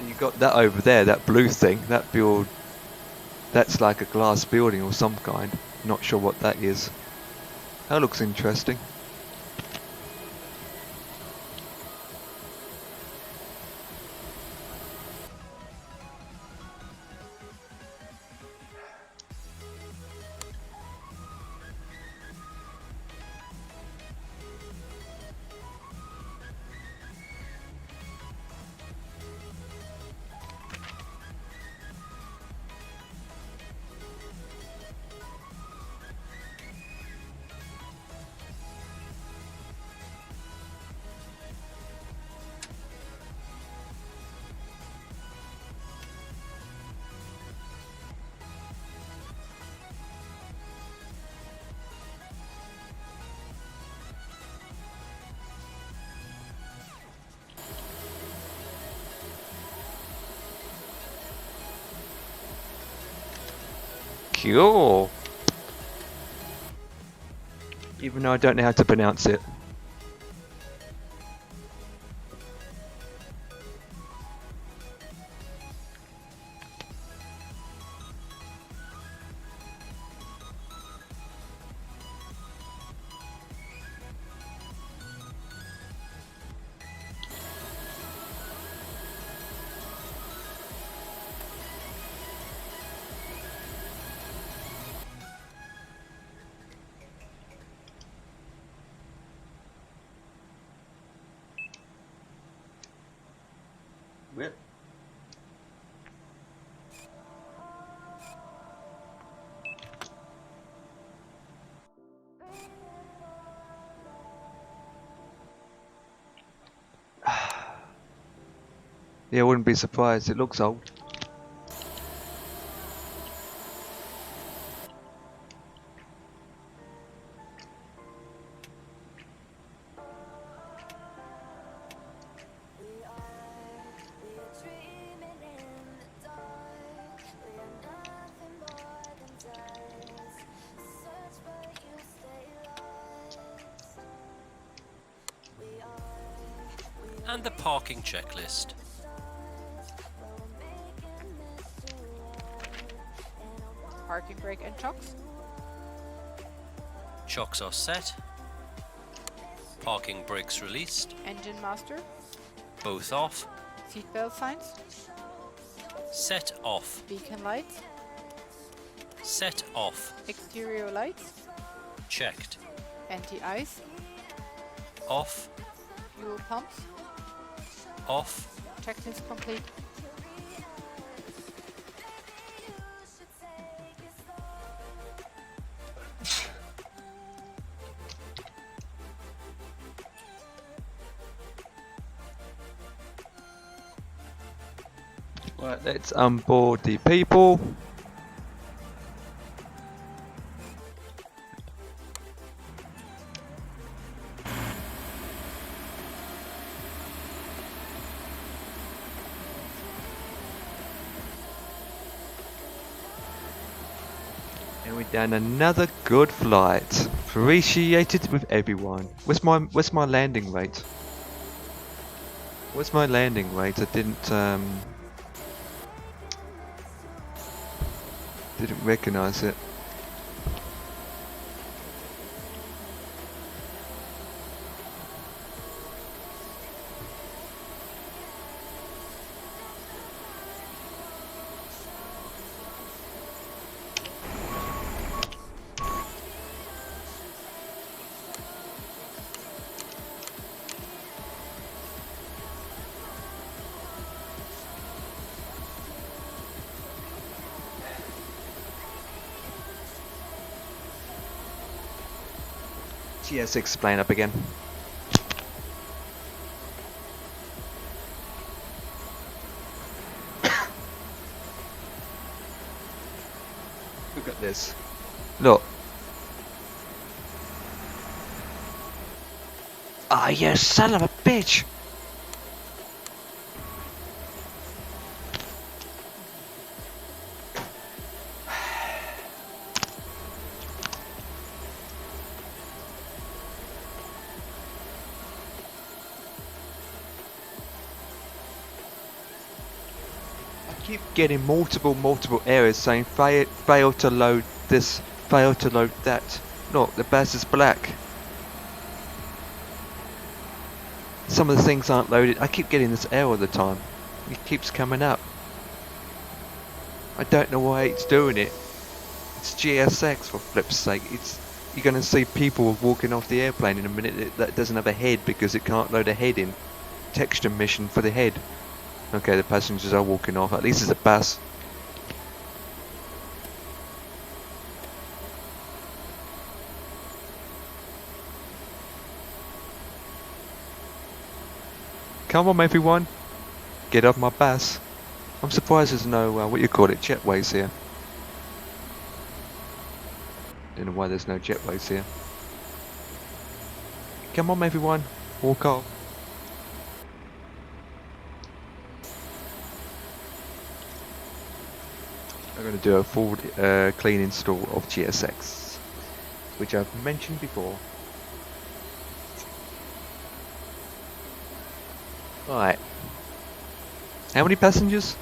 You got that over there, that blue thing, that build. That's like a glass building or some kind. Not sure what that is. That looks interesting. Cool. Even though I don't know how to pronounce it. Whip. Yeah, I wouldn't be surprised. It looks old. And the parking checklist. Parking brake and chocks. Chocks are set. Parking brakes released. Engine master. Both off. Seatbelt signs. Set off. Beacon lights. Set off. Exterior lights. Checked. Anti-ice. Off. Fuel pumps. Off. Objectives complete. Right, let's onboard the people. And we're done another good flight. Appreciated with everyone. What's my landing rate? What's my landing rate? I didn't recognize it. GS6 plane up again. Look at this. Look. Ah, you son of a bitch! I keep getting multiple errors saying fail to load this, fail to load that. Look, the bus is black. Some of the things aren't loaded. I keep getting this error all the time. It keeps coming up. I don't know why it's doing it. It's GSX for flip's sake. You're gonna see people walking off the airplane in a minute that doesn't have a head because it can't load a head in. Texture mission for the head. Okay, the passengers are walking off. At least it's a bus. Come on, everyone. Get off my bus. I'm surprised there's no, what you call it, jetways here. Don't know why there's no jetways here. Come on, everyone. Walk off. I'm going to do a full clean install of GSX, which I've mentioned before. Right. How many passengers?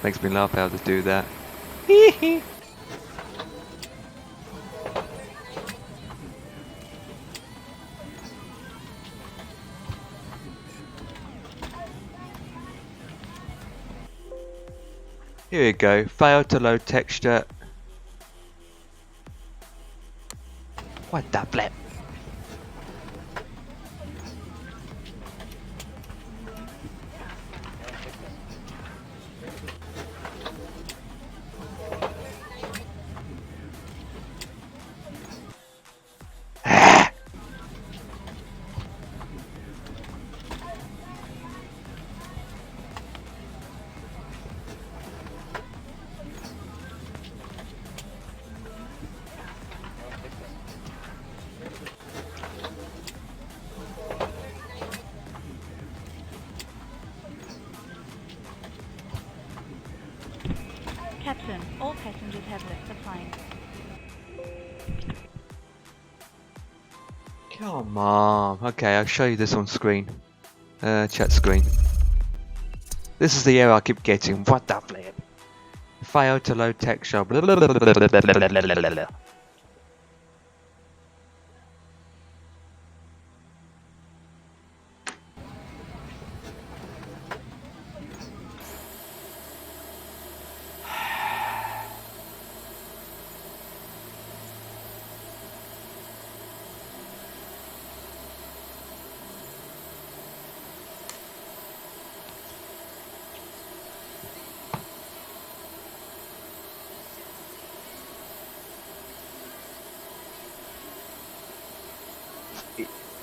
Makes me laugh how to do that. Here we go. Fail to load texture. What the flip? Captain, all passengers have left the plane. Come on. Okay, I'll show you this on screen. Chat screen. This is the error I keep getting. What the flip? Failed to load texture.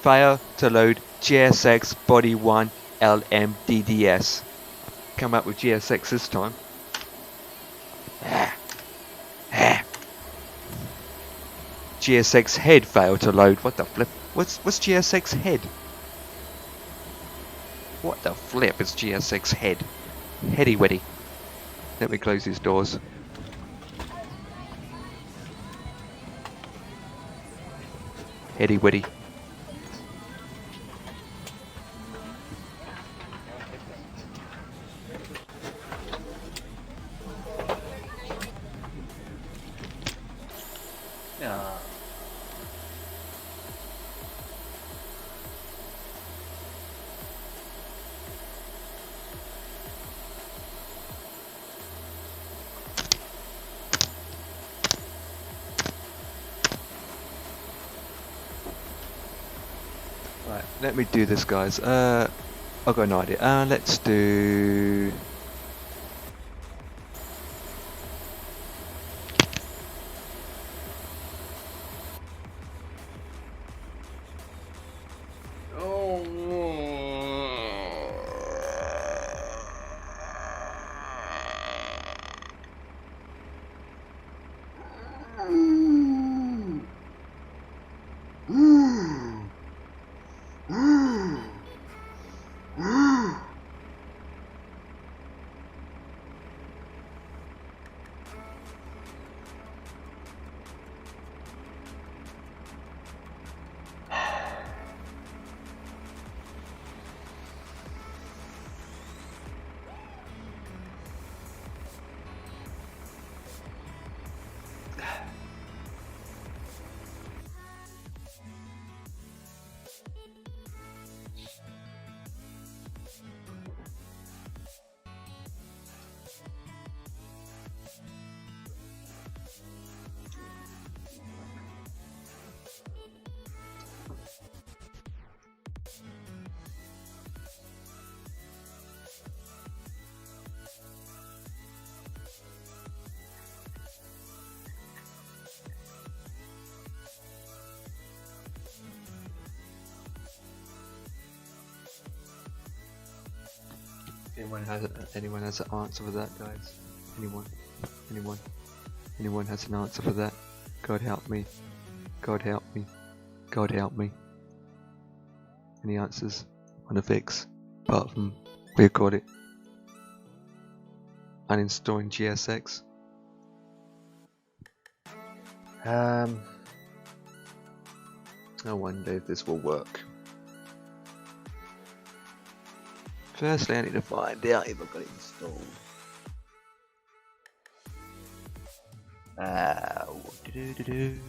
Fail to load GSX Body 1 LMDDS. Come up with GSX this time. GSX head failed to load. What the flip? What's GSX head? What the flip is GSX head? Heady weddy. Let me close these doors. Heady weddy. Yeah. Right, let me do this, guys. I've got an idea. Let's do. Anyone has an answer for that, guys? Anyone has an answer for that? God help me. God help me. God help me. Any answers on a fix? Apart from, we got it. Uninstalling GSX. I wonder if this will work. Firstly, I need to find out if I've got it installed. What to do?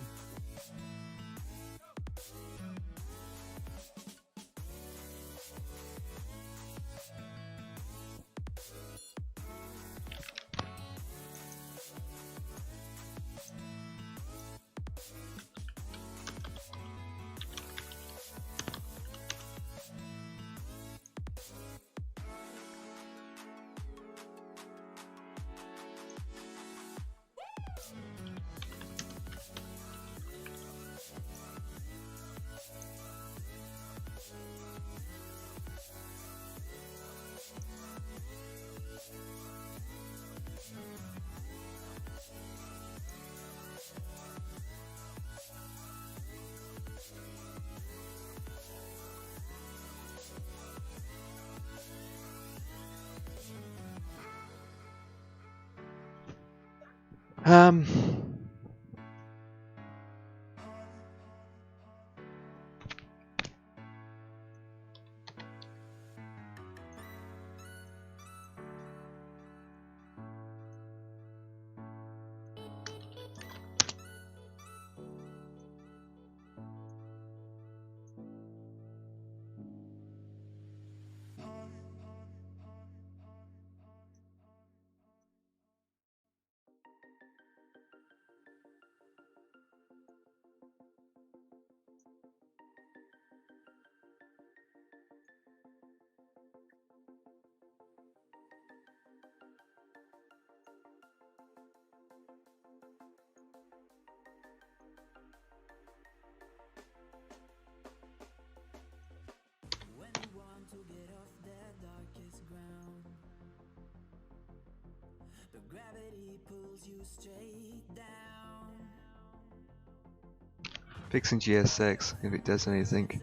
Um. Fixing GSX if it does anything.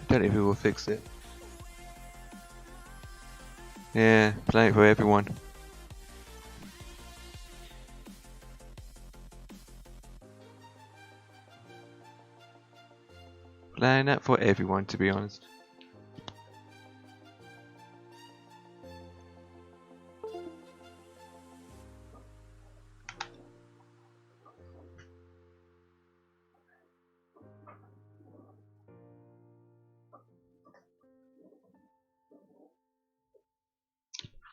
Don't know if we will fix it. Yeah, playing it for everyone. Playing that for everyone, to be honest.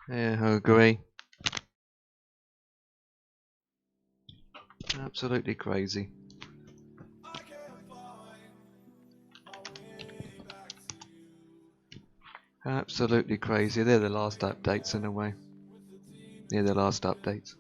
Yeah, I agree. Absolutely crazy. Absolutely crazy. They're the last updates in a way. They're the last updates.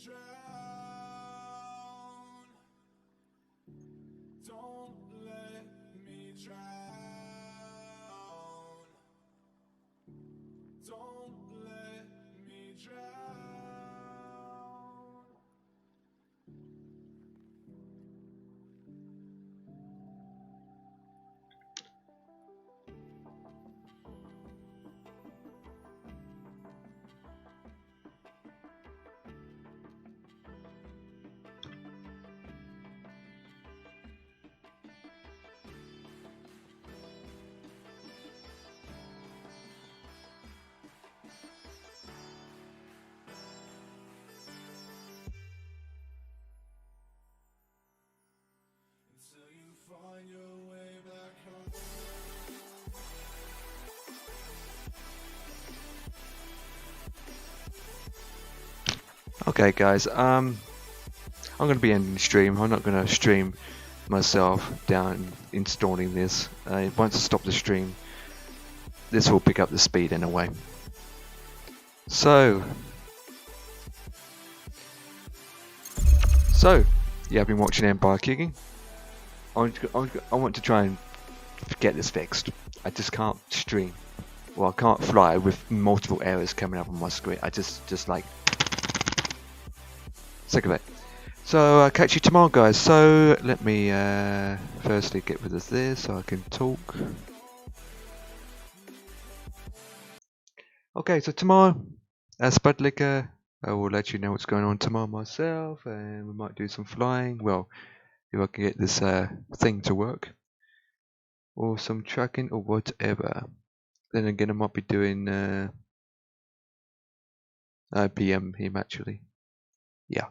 drown. Don't let me drown. Don't let me drown. Until you find your way back home. Okay, guys. I'm gonna be ending the stream. I'm not gonna stream myself down installing this. Once I stop the stream, this will pick up the speed anyway. So yeah, I've been watching Empire Kicking. I want to try and get this fixed. I just can't stream. Well, I can't fly with multiple errors coming up on my screen. I just like sick of it. So I'll catch you tomorrow, guys. So let me firstly get rid of this so I can talk. Okay, so tomorrow as Spudlicker, I will let you know what's going on tomorrow myself, and we might do some flying. Well, if I can get this thing to work, or some tracking or whatever. Then again, I might be doing PM him actually. Yeah.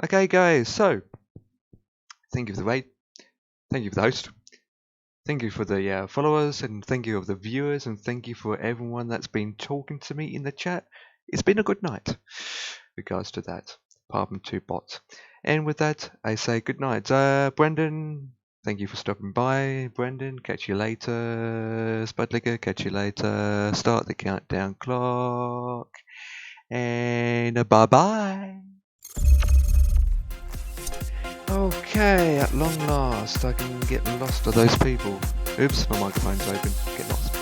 Okay, guys. So thank you for the raid. Thank you for the host. Thank you for the followers, and thank you for the viewers, and thank you for everyone that's been talking to me in the chat. It's been a good night. Regards to that, apart from 2 bots. And with that, I say good night. Brendan, thank you for stopping by. Brendan, catch you later. Spudlicker, catch you later. Start the countdown clock. And bye bye. Okay, at long last, I can get lost of those people. Oops, my microphone's open. Get lost.